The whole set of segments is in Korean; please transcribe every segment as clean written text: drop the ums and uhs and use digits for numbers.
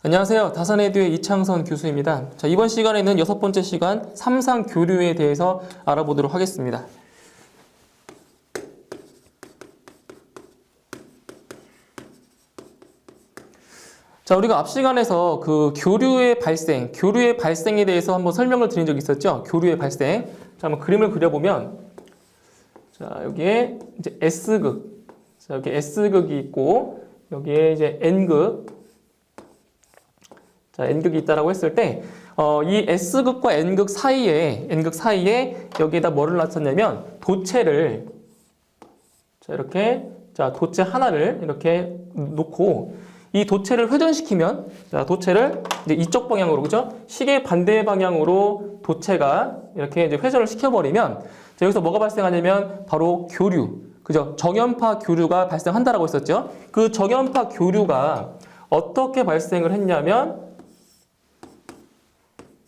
안녕하세요. 다산에듀의 이창선 교수입니다. 자, 이번 시간에는 6번째 시간 삼상교류에 대해서 알아보도록 하겠습니다. 자, 우리가 앞 시간에서 그 교류의 발생에 대해서 한번 설명을 드린 적이 있었죠. 교류의 발생. 자, 한번 그림을 그려보면, 자, 여기에 이제 S극. 자, 여기 S극이 있고, 여기에 이제 N극. 자, N극이 있다라고 했을 때, 이 S극과 N극 사이에 여기에다 뭐를 놨었냐면, 도체를, 자, 이렇게, 자, 도체 하나를 이렇게 놓고, 이 도체를 회전시키면, 자, 도체를 이제 이쪽 방향으로, 그죠? 시계 반대 방향으로 도체가 이렇게 이제 회전을 시켜버리면, 자, 여기서 뭐가 발생하냐면, 바로 교류, 그죠? 정연파 교류가 발생한다라고 했었죠? 그 정연파 교류가 어떻게 발생을 했냐면,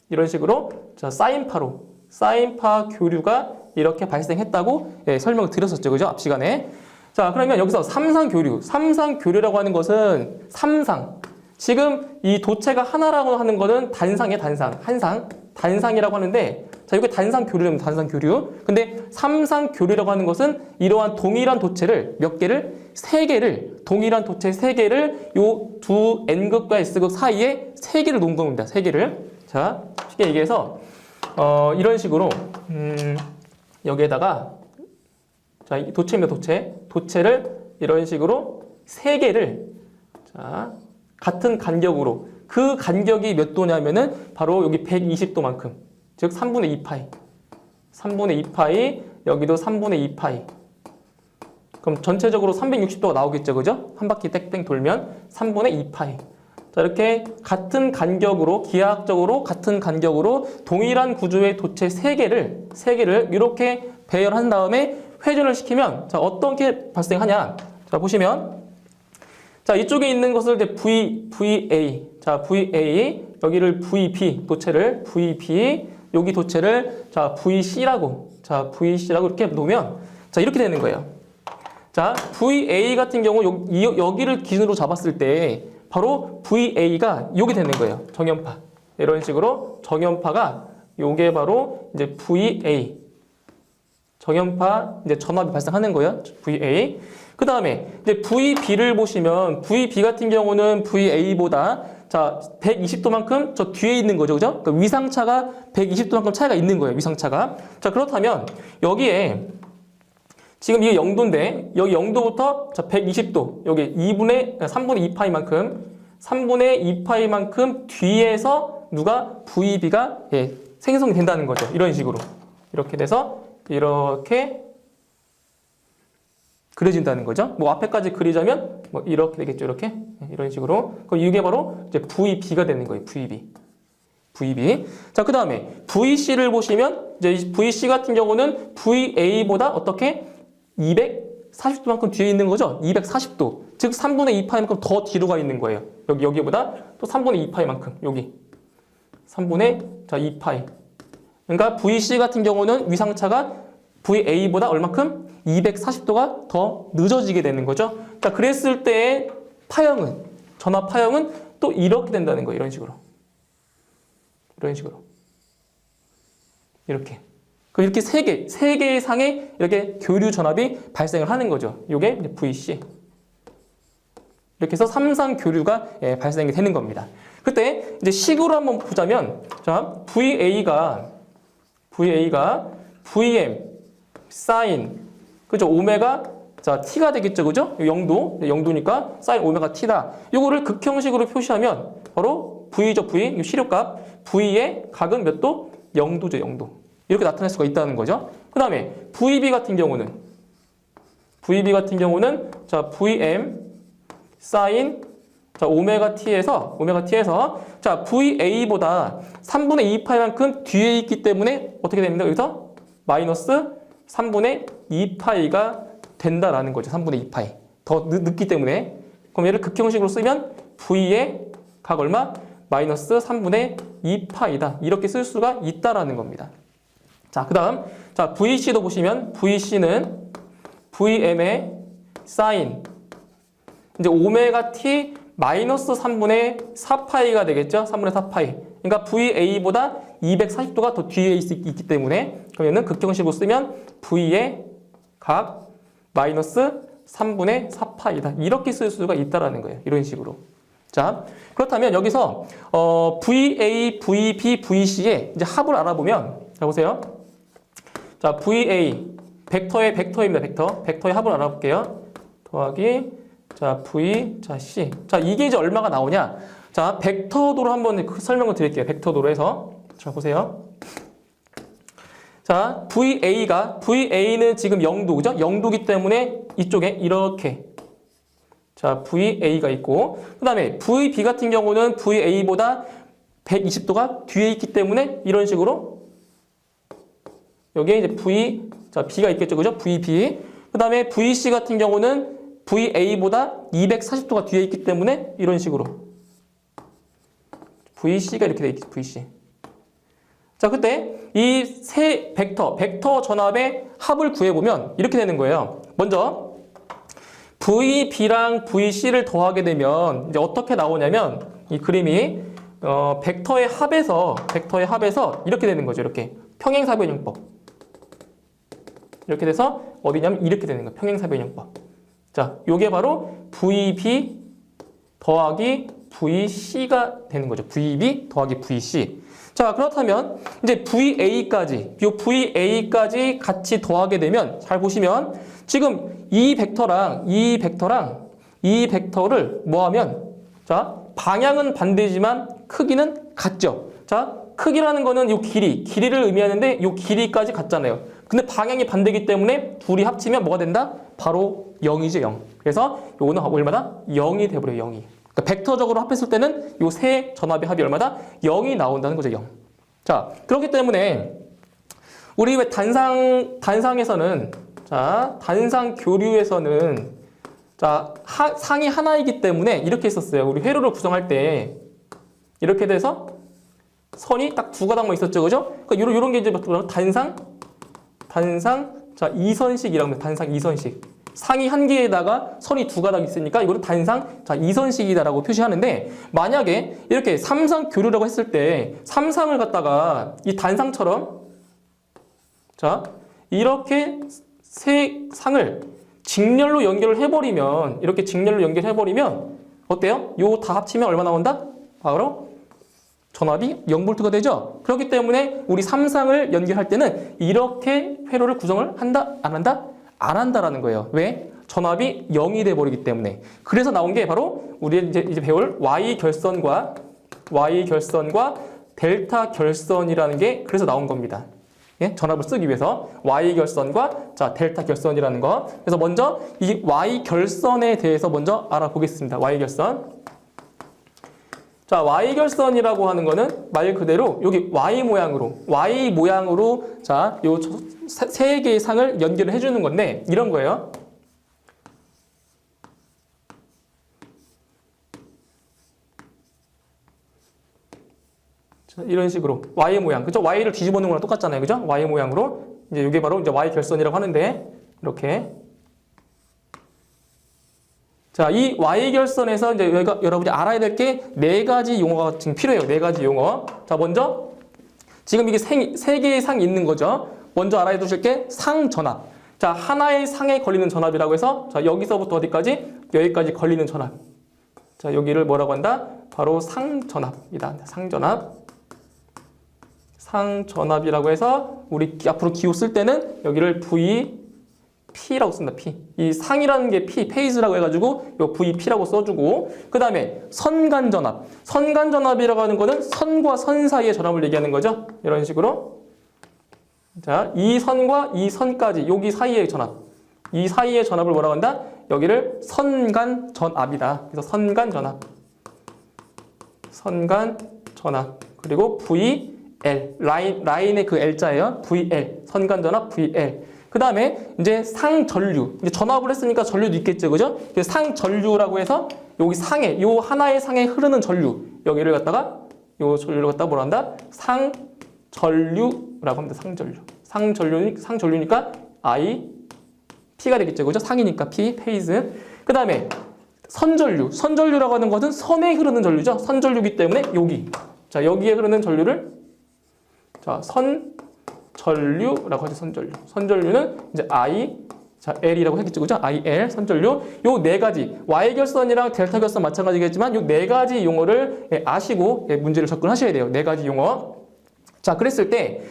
이런 식으로, 자, 사인파 교류가 이렇게 발생했다고 설명을 드렸었죠. 그죠? 앞 시간에. 자, 그러면 여기서 삼상교류라고 하는 것은 지금 이 도체가 하나라고 하는 것은 단상이에요, 단상이라고 하는데, 자, 이게 단상교류입니다, 단상교류. 근데 삼상교류라고 하는 것은 이러한 동일한 도체를 몇 개를? 동일한 도체 3개를 요 두 N극과 S극 사이에 3개를 놓은 겁니다, 3개를. 자, 쉽게 얘기해서, 이런 식으로, 여기에다가, 자, 이 도체입니다, 도체를 이런 식으로 3개를, 자, 같은 간격으로, 그 간격이 몇 도냐면은 바로 여기 120도만큼, 즉 3분의 2파이, 여기도 3분의 2파이. 그럼 전체적으로 360도가 나오겠죠, 그죠? 한 바퀴 땡땡 돌면 3분의 2파이. 자, 이렇게 같은 간격으로, 기하학적으로 같은 간격으로 동일한 구조의 도체 3개를 이렇게 배열한 다음에 회전을 시키면, 자, 어떤 게 발생하냐? 자, 보시면, 자, 이쪽에 있는 것을 이제 VA, 자, VA, 여기를 VB, 도체를 VB, 여기 도체를, 자, VC라고 이렇게 놓으면, 자, 이렇게 되는 거예요. 자, VA 같은 경우, 여기를 기준으로 잡았을 때, 바로 VA가 요게 되는 거예요. 정연파. 이런 식으로 정연파가 요게 바로 이제 VA. 정연파 이제 전압이 발생하는 거예요. VA. 그 다음에 이제 VB를 보시면 VB 같은 경우는 VA보다 자 120도만큼 저 뒤에 있는 거죠, 그죠? 그러니까 위상차가 120도만큼 차이가 있는 거예요. 위상차가. 자, 그렇다면 여기에 지금 이게 0도인데 여기 0도부터 자 120도 여기 3분의 2파이만큼 뒤에서 누가 VB가 생성이 된다는 거죠. 이런 식으로 이렇게 돼서 이렇게 그려진다는 거죠. 뭐 앞에까지 그리자면 뭐 이렇게 되겠죠. 이렇게 이런 식으로. 그럼 이게 바로 이제 VB가 되는 거예요. VB. 자, 그 다음에 VC를 보시면 이제 VC 같은 경우는 VA보다 어떻게 240도만큼 뒤에 있는 거죠. 240도. 즉 3분의 2파이만큼 더 뒤로 가 있는 거예요. 여기보다 또 3분의 2파이만큼 여기 3분의 2파이. 그러니까 VC 같은 경우는 위상차가 VA보다 얼마큼? 240도가 더 늦어지게 되는 거죠. 자, 그랬을 때의 전압 파형은 또 이렇게 된다는 거예요. 이런 식으로. 이렇게. 이렇게 세 개의 상의 이렇게 교류 전압이 발생을 하는 거죠. 이게 VC. 이렇게 해서 삼상 교류가 발생이 되는 겁니다. 그때 이제 식으로 한번 보자면, 자, VA가 VM, 사인, 그죠? 오메가, 자, T가 되겠죠, 그죠? 0도니까 사인 오메가 T다. 요거를 극형식으로 표시하면 바로 V죠, V. 이 시력값. V의 각은 몇 도? 0도죠, 0도. 이렇게 나타낼 수가 있다는 거죠. 그 다음에 VB 같은 경우는 자, VM 사인 자, 오메가 T에서 자, VA보다 3분의 2파이만큼 뒤에 있기 때문에 어떻게 됩니까? 여기서 마이너스 3분의 2파이가 된다라는 거죠. 3분의 2파이. 더 늦기 때문에. 그럼 얘를 극형식으로 쓰면 V의 각 얼마? 마이너스 3분의 2파이다. 이렇게 쓸 수가 있다라는 겁니다. 자, 그 다음, 자, VC도 보시면, VC는 VM의 사인, 이제 오메가 T 마이너스 3분의 4파이가 되겠죠? 3분의 4파이. 그러니까 VA보다 240도가 더 뒤에 있기 때문에 그러면은 극형식으로 쓰면 V의 각 마이너스 3분의 4파이다. 이렇게 쓸 수가 있다라는 거예요. 이런 식으로. 자, 그렇다면 여기서 VA, VB, VC의 이제 합을 알아보면 자 보세요. 자, VA 벡터의 벡터입니다. 벡터의 합을 알아볼게요. 더하기 자, V 자, C. 자, 이게 이제 얼마가 나오냐? 자, 벡터도로 한번 설명을 드릴게요. 벡터도로 해서. 자, 보세요. 자, VA는 지금 0도, 그죠? 0도기 때문에 이쪽에 이렇게. 자, VA가 있고, 그 다음에 VB 같은 경우는 VA보다 120도가 뒤에 있기 때문에 이런 식으로 여기에 이제 자, B가 있겠죠, 그죠? VB. 그 다음에 VC 같은 경우는 VA보다 240도가 뒤에 있기 때문에 이런 식으로 VC가 이렇게 돼 있겠죠, VC. 자, 그때 이 세 벡터 전압의 합을 구해보면 이렇게 되는 거예요. 먼저 VB랑 VC를 더하게 되면 이제 어떻게 나오냐면 이 그림이 벡터의 합에서 이렇게 되는 거죠. 이렇게 평행사변형법. 이렇게 돼서 어디냐면 이렇게 되는 거예요. 평행사변형법. 자, 요게 바로 VB 더하기 VC가 되는 거죠. VB 더하기 VC. 자, 그렇다면 이제 VA까지 같이 더하게 되면 잘 보시면 지금 이 벡터를 뭐하면 자, 방향은 반대지만 크기는 같죠. 자, 크기라는 거는 요 길이를 의미하는데 요 길이까지 같잖아요. 근데 방향이 반대이기 때문에 둘이 합치면 뭐가 된다? 바로 0이죠, 0. 그래서 요거는 얼마다? 0이 돼버려요, 0이. 그러니까 벡터적으로 합했을 때는 요 세 전압의 합이 얼마다? 0이 나온다는 거죠, 0. 자, 그렇기 때문에 우리 왜 단상에서는 자, 단상 교류에서는 자, 상이 하나이기 때문에 이렇게 했었어요. 우리 회로를 구성할 때 이렇게 돼서 선이 딱 두 가닥만 있었죠, 그죠? 그러니까 요런 게 이제 단상 자, 이선식이라고 합니다. 단상 이선식. 상이 한 개에다가 선이 두 가닥 있으니까 이거는 단상 자, 이선식이다라고 표시하는데 만약에 이렇게 삼상 교류라고 했을 때 삼상을 갖다가 이 단상처럼 자, 이렇게 세 상을 직렬로 연결을 해버리면 이렇게 직렬로 연결해버리면 어때요? 요 다 합치면 얼마 나온다? 바로 전압이 0V가 되죠. 그렇기 때문에 우리 삼상을 연결할 때는 이렇게 회로를 구성을 한다? 안 한다? 안 한다라는 거예요. 왜? 전압이 0이 돼버리기 때문에. 그래서 나온 게 바로 우리 이제 배울 Y결선과 델타 결선이라는 게 그래서 나온 겁니다. 예? 전압을 쓰기 위해서 Y결선과 자, 델타 결선이라는 거. 그래서 먼저 이 Y결선에 대해서 먼저 알아보겠습니다. Y결선. 자, Y결선이라고 하는 거는 말 그대로 여기 Y 모양으로 자, 요 세 개의 상을 연결을 해주는 건데 이런 거예요. 자, 이런 식으로 Y 모양, 그죠? Y를 뒤집어 놓은 거랑 똑같잖아요, 그죠? Y 모양으로 이제 이게 바로 이제 Y결선이라고 하는데 이렇게. 자, 이 Y결선에서 이제 여러분이 알아야 될 게 네 가지 용어가 지금 필요해요. 네 가지 용어. 자, 먼저 지금 이게 세 개의 상이 있는 거죠. 먼저 알아야 두실 게 상전압. 자, 하나의 상에 걸리는 전압이라고 해서 자, 여기서부터 어디까지? 여기까지 걸리는 전압. 자, 여기를 뭐라고 한다? 바로 상전압이다. 상전압이라고 해서 우리 앞으로 기호 쓸 때는 여기를 P라고 씁니다. P. 이 상이라는 게 페이즈라고 해가지고 요 VP라고 써주고 그 다음에 선간전압. 선간전압이라고 하는 거는 선과 선 사이의 전압을 얘기하는 거죠. 이런 식으로. 자, 이 선과 이 선까지 여기 사이의 전압. 이 사이의 전압을 뭐라고 한다? 여기를 선간전압이다. 그래서 선간전압. 그리고 VL. 라인의 그 L자예요. VL. 선간전압 VL. 그 다음에 이제 상전류. 이제 전압을 했으니까 전류도 있겠죠, 그죠? 상전류라고 해서 여기 요 하나의 상에 흐르는 전류. 여기를 갖다가 요 전류를 갖다가 뭐라 한다? 상전류라고 합니다. 상전류니까 I P가 되겠죠, 그죠? 상이니까 P, 페이즈. 그 다음에 선전류라고 하는 것은 선에 흐르는 전류죠. 선전류이기 때문에 여기. 자, 여기에 흐르는 전류를 자, 선전류라고 하죠. 선전류는 이제 I 자, L이라고 했겠죠. 그죠? IL 선전류. 요 네 가지 Y 결선이랑 델타 결선 마찬가지겠지만 요 네 가지 용어를 아시고 문제를 접근하셔야 돼요. 네 가지 용어. 자, 그랬을 때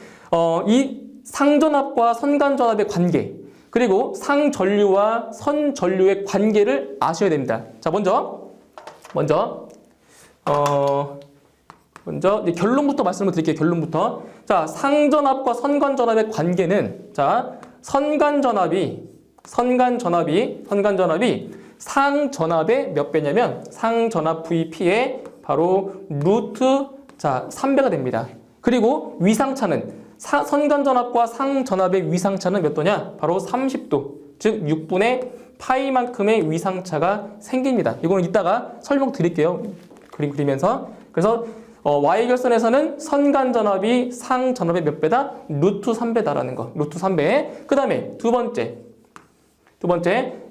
이 상전압과 선간전압의 관계 그리고 상전류와 선전류의 관계를 아셔야 됩니다. 자, 먼저 이제 결론부터 말씀을 드릴게요. 결론부터. 자, 상전압과 선간전압의 관계는 자, 선간전압이 상전압의 몇 배냐면 상전압 VP의 바로 루트 자, 3배가 됩니다. 그리고 위상차는 선간전압과 상전압의 위상차는 몇 도냐? 바로 30도. 즉 6분의 파이만큼의 위상차가 생깁니다. 이거는 이따가 설명드릴게요. 그림 그리면서. 그래서 Y결선에서는 선간전압이 상전압의 몇 배다? 루트 3배다라는 거. 루트 3배. 그 다음에 두 번째.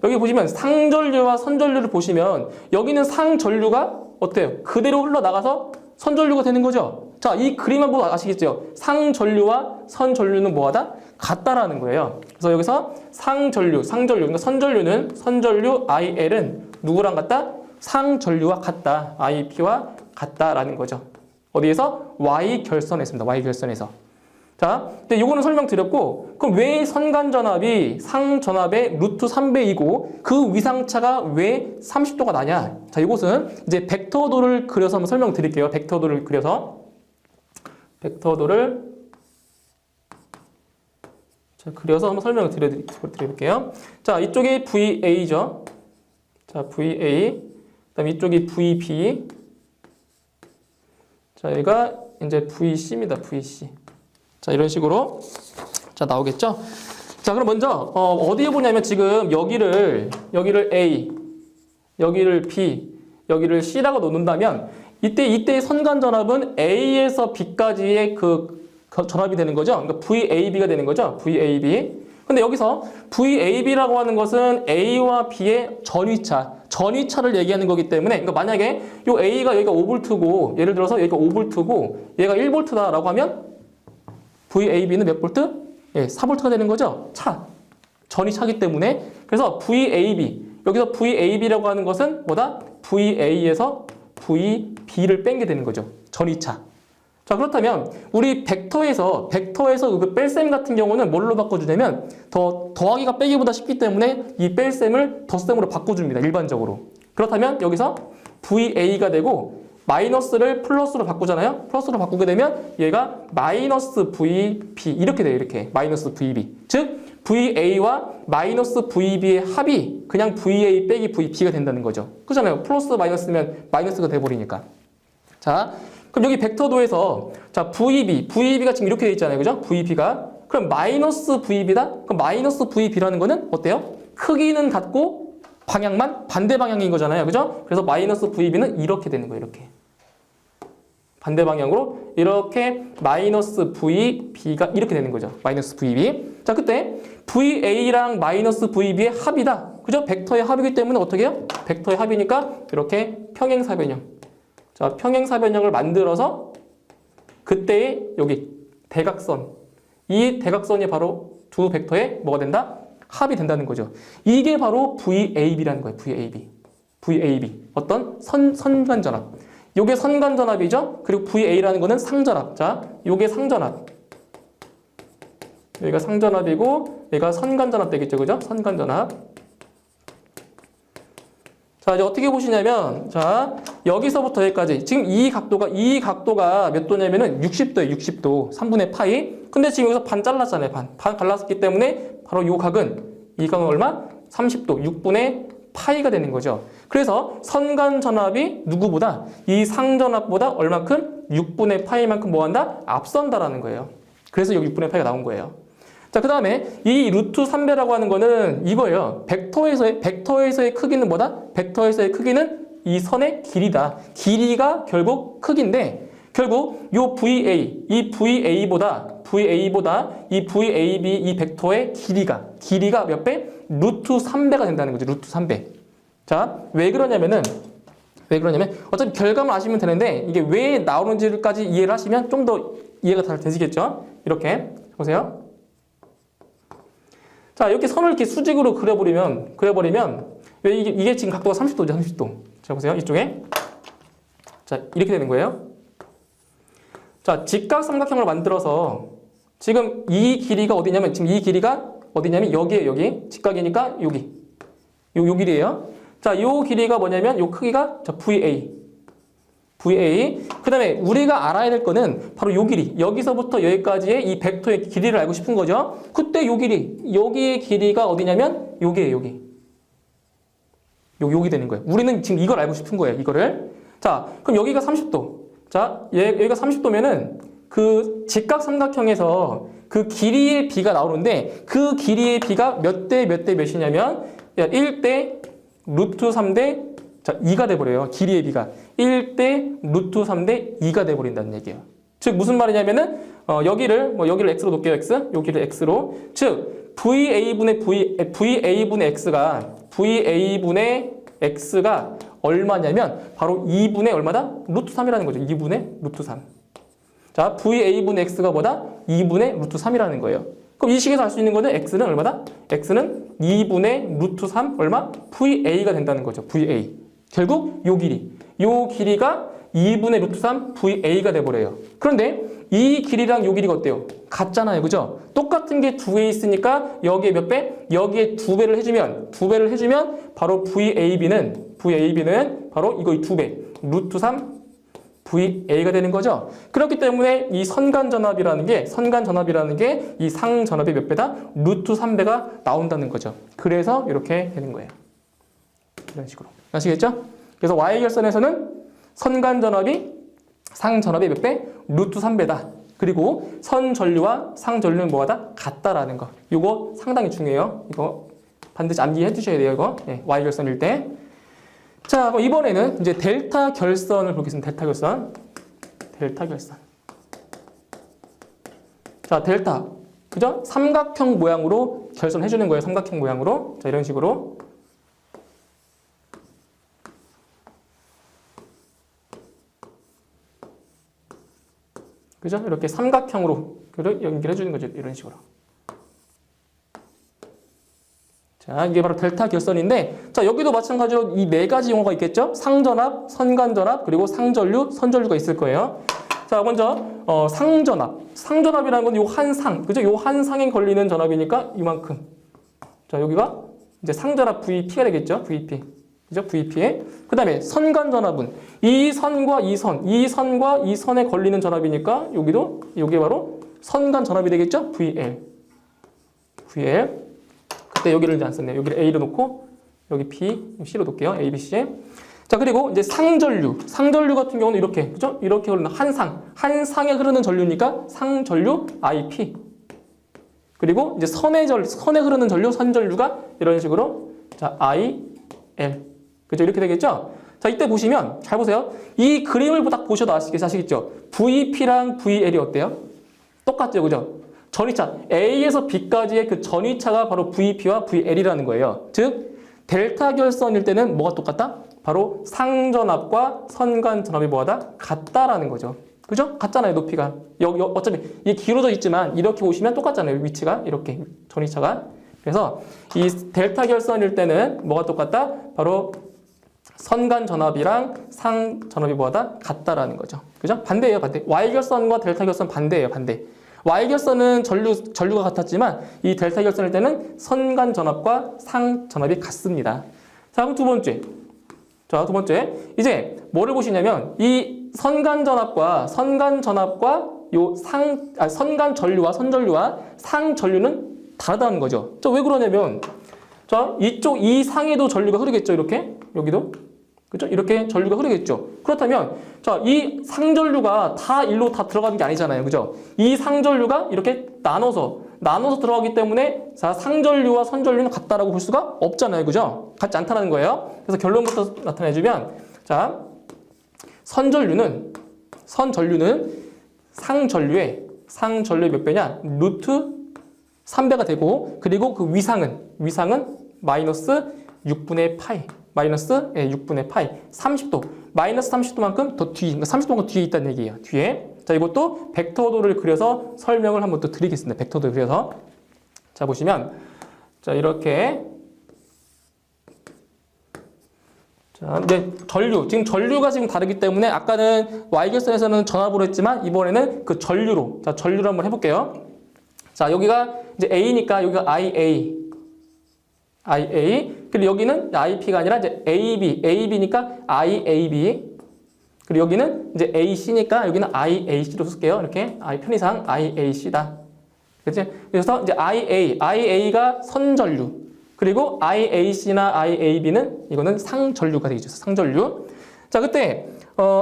여기 보시면 상전류와 선전류를 보시면 여기는 상전류가 어때요? 그대로 흘러나가서 선전류가 되는 거죠. 자, 이 그림만 보고 아시겠죠? 상전류와 선전류는 뭐하다? 같다라는 거예요. 그래서 여기서 그러니까 선전류 IL은 누구랑 같다? 상전류와 같다. IP와 같다라는 거죠. 어디에서? Y결선에서입니다. Y결선에서. 자, 근데 요거는 설명드렸고, 그럼 왜 선간전압이 상전압의 루트 3배이고 그 위상차가 왜 30도가 나냐? 자, 이것은 이제 벡터도를 그려서 한번 설명드릴게요. 벡터도를 그려서 한번 설명을 드려볼게요. 자, 이쪽이 VA죠. 자, VA. 그다음에 이쪽이 VB. 자, 여기가 이제 VC입니다. VC. 자, 이런 식으로 자 나오겠죠. 자, 그럼 먼저 어디에 보냐면 지금 여기를 A, 여기를 B, 여기를 C라고 놓는다면 이때의 선간전압은 A에서 B까지의 그 전압이 되는 거죠. 그러니까 VAB가 되는 거죠. VAB. 근데 여기서 VAB라고 하는 것은 A와 B의 전위차를 얘기하는 거기 때문에 그러니까 만약에 요 A가 여기가 5V고 예를 들어서 여기가 5V고 얘가 1V다라고 하면 VAB는 몇 볼트? 예, 4V가 되는 거죠. 전위차기 때문에. 그래서 여기서 VAB라고 하는 것은 뭐다? VA에서 VB를 뺀 게 되는 거죠. 전위차. 자, 그렇다면 우리 벡터에서 그 뺄셈 같은 경우는 뭘로 바꿔주냐면 더하기가 빼기보다 쉽기 때문에 이 뺄셈을 덧셈으로 바꿔줍니다. 일반적으로. 그렇다면 여기서 VA가 되고 마이너스를 플러스로 바꾸잖아요. 플러스로 바꾸게 되면 얘가 마이너스 VB 이렇게 돼요. 이렇게 마이너스 VB. 즉 VA와 마이너스 VB의 합이 그냥 VA 빼기 VB가 된다는 거죠. 그렇잖아요. 플러스 마이너스면 마이너스가 돼버리니까. 자, 그럼 여기 벡터도에서 자 VB가 지금 이렇게 돼 있잖아요. 그죠? VB가. 그럼 마이너스 VB다? 그럼 마이너스 VB라는 거는 어때요? 크기는 같고 방향만 반대 방향인 거잖아요. 그죠? 그래서 마이너스 VB는 이렇게 되는 거예요. 이렇게. 반대 방향으로 이렇게 마이너스 VB가 이렇게 되는 거죠. 마이너스 VB. 자, 그때 VA랑 마이너스 VB의 합이다. 그죠? 벡터의 합이기 때문에 어떻게 해요? 벡터의 합이니까 이렇게 평행사변형. 자, 평행사변형을 만들어서 그때의 여기 대각선. 이 대각선이 바로 두 벡터의 뭐가 된다? 합이 된다는 거죠. 이게 바로 VAB라는 거예요. VAB. 어떤 선간전압. 요게 선간전압이죠. 그리고 VA라는 거는 상전압. 자, 요게 상전압. 여기가 상전압이고 얘가 선간전압 되겠죠. 그죠? 선간전압. 자, 이제 어떻게 보시냐면 자, 여기서부터 여기까지 지금 이 각도가 몇 도냐면은 60도예요. 60도. 3분의 파이. 근데 지금 여기서 반 잘랐잖아요. 반 갈랐기 때문에 바로 이 각은 얼마? 30도. 6분의 파이가 되는 거죠. 그래서 선간전압이 누구보다 이 상전압보다 얼마큼? 6분의 파이만큼 뭐한다? 앞선다라는 거예요. 그래서 여기 6분의 파이가 나온 거예요. 자, 그 다음에 이 루트 3배라고 하는 거는 이거예요. 벡터에서의 크기는 뭐다? 벡터에서의 크기는 이 선의 길이다. 길이가 결국 크기인데 결국 요 이 VA보다 이 VAB 이 벡터의 길이가 몇 배? 루트 3배가 된다는 거죠. 루트 3배. 자, 왜 그러냐면 어차피 결과만 아시면 되는데 이게 왜 나오는지까지 이해를 하시면 좀 더 이해가 잘 되시겠죠? 이렇게 보세요. 자, 이렇게 선을 이렇게 수직으로 그려버리면 왜 이게 지금 각도가 30도죠, 30도. 자, 보세요. 이쪽에. 자, 이렇게 되는 거예요. 자, 직각삼각형을 만들어서 지금 이 길이가 어디냐면 지금 이 길이가 어디냐면 여기에요, 여기. 직각이니까 여기. 요 길이에요. 자, 요 길이가 뭐냐면 요 크기가 자, VA. 그 다음에 우리가 알아야 될 거는 바로 요 길이. 여기서부터 여기까지의 이 벡터의 길이를 알고 싶은 거죠. 그때 요 길이. 여기의 길이가 어디냐면 요기예요, 여기. 여기 되는 거예요. 우리는 지금 이걸 알고 싶은 거예요, 이거를. 자, 그럼 여기가 30도. 자, 여기가 30도면은 그 직각삼각형에서 그 길이의 비가 나오는데 그 길이의 비가 몇 대 몇이냐면 1대 루트 3대 자, 2가 돼버려요. 길이의 비가 1대 루트 3대 2가 돼버린다는 얘기예요. 즉 무슨 말이냐면은 여기를 x로 놓을게요. x 여기를 x로 즉 VA분의 x가 얼마냐면 바로 2분의 얼마다? 루트 3이라는 거죠. 2분의 루트 3. 자, VA분의 x가 뭐다? 2분의 루트 3이라는 거예요. 그럼 이 식에서 알 수 있는 거는 x는 얼마다? x는 2분의 루트 3 얼마? VA가 된다는 거죠. VA. 결국 요 길이가 2분의 루트 3 VA가 돼버려요. 그런데 이 길이랑 요 길이가 어때요? 같잖아요. 그죠? 똑같은 게 두 개 있으니까 여기에 몇 배? 여기에 두 배를 해주면 바로 VAB는 바로 이거 이 두 배. 루트 3 VA가 되는 거죠. 그렇기 때문에 이 선간전압이라는 게 이 상전압의 몇 배다? 루트 3배가 나온다는 거죠. 그래서 이렇게 되는 거예요. 이런 식으로. 아시겠죠? 그래서 Y결선에서는 선간전압이 상전압의 몇 배? 루트 3배다. 그리고 선전류와 상전류는 뭐하다? 같다라는 거. 이거 상당히 중요해요. 이거 반드시 암기해 두셔야 돼요. 이거 Y결선일 때. 자, 그럼 이번에는 이제 델타 결선을 보겠습니다. 델타 결선. 자, 델타. 그죠? 삼각형 모양으로 결선해 주는 거예요. 삼각형 모양으로. 자, 이런 식으로. 그죠? 이렇게 삼각형으로 연결해 주는 거죠. 이런 식으로. 자, 이게 바로 델타 결선인데, 자, 여기도 마찬가지로 이 네 가지 용어가 있겠죠? 상전압, 선간전압, 그리고 상전류, 선전류가 있을 거예요. 자, 먼저, 상전압. 상전압이라는 건 요 한 상, 그죠? 요 한 상에 걸리는 전압이니까 이만큼. 자, 여기가 이제 상전압 VP가 되겠죠? VP. 그죠? VP에. 그 다음에 선간전압은 이 선과 이 선에 걸리는 전압이니까 여기 바로 선간전압이 되겠죠? VL. 그때 여기를 이제 안 썼네요. 여기를 A로 놓고 여기 B, C로 놓을게요. A, B, C. 자, 그리고 이제 상전류. 상전류 같은 경우는 이렇게, 그죠? 이렇게 흐르는 한 상에 흐르는 전류니까 상전류 IP. 그리고 이제 선에 흐르는 전류, 선전류가 이런 식으로 자, IL. 그죠? 이렇게 되겠죠? 자, 이때 보시면 잘 보세요. 이 그림을 딱 보셔도 아시겠죠? VP랑 VL이 어때요? 똑같죠? 그죠? 전위차 A에서 B까지의 그 전위차가 바로 VP와 VL이라는 거예요. 즉 델타 결선일 때는 뭐가 똑같다? 바로 상전압과 선간전압이 뭐하다? 같다라는 거죠. 그죠? 같잖아요. 높이가. 여기 어차피 이게 길어져 있지만 이렇게 보시면 똑같잖아요. 위치가 이렇게 전위차가. 그래서 이 델타 결선일 때는 뭐가 똑같다? 바로 선간전압이랑 상전압이 뭐하다? 같다라는 거죠. 그죠? 반대예요. 반대. Y결선과 델타 결선 반대예요. 반대. Y결선은 전류가 같았지만 이 델타 결선일 때는 선간전압과 상전압이 같습니다. 자, 그럼 두 번째. 이제 뭐를 보시냐면 이 선간전압과 요 선간전류와 선전류와 상전류는 다르다는 거죠. 자, 왜 그러냐면 자, 이 상에도 전류가 흐르겠죠. 이렇게. 여기도. 그죠? 이렇게 전류가 흐르겠죠. 그렇다면 자, 이 상전류가 다 일로 다 들어가는 게 아니잖아요. 그죠? 이 상전류가 이렇게 나눠서 들어가기 때문에 자, 상전류와 선전류는 같다라고 볼 수가 없잖아요. 그죠? 같지 않다는 거예요. 그래서 결론부터 나타내 주면 자, 선전류는 상전류의 몇 배냐? 루트 3배가 되고 그리고 그 위상은 마이너스 6분의 파이 마이너스 6분의 파이 30도 마이너스 30도만큼 더 뒤, 그러니까 30도만큼 뒤에 있다는 얘기예요. 뒤에. 자, 이것도 벡터도를 그려서 설명을 한번 또 드리겠습니다. 벡터도를 그려서. 자, 보시면 자, 이렇게 자, 이제 지금 전류가 지금 다르기 때문에 아까는 Y결선에서는 전압으로 했지만 이번에는 그 전류로. 자, 전류로 한번 해볼게요. 자, 여기가 이제 A니까 여기가 IA. 그리고 여기는 IP가 아니라 이제 AB니까 IAB. 그리고 여기는 이제 AC니까 여기는 IAC로 쓸게요. 이렇게 편의상 IAC다. 그렇지? 그래서 이제 IA가 선전류. 그리고 IAC나 IAB는 이거는 상전류가 되겠죠. 상전류. 자, 그때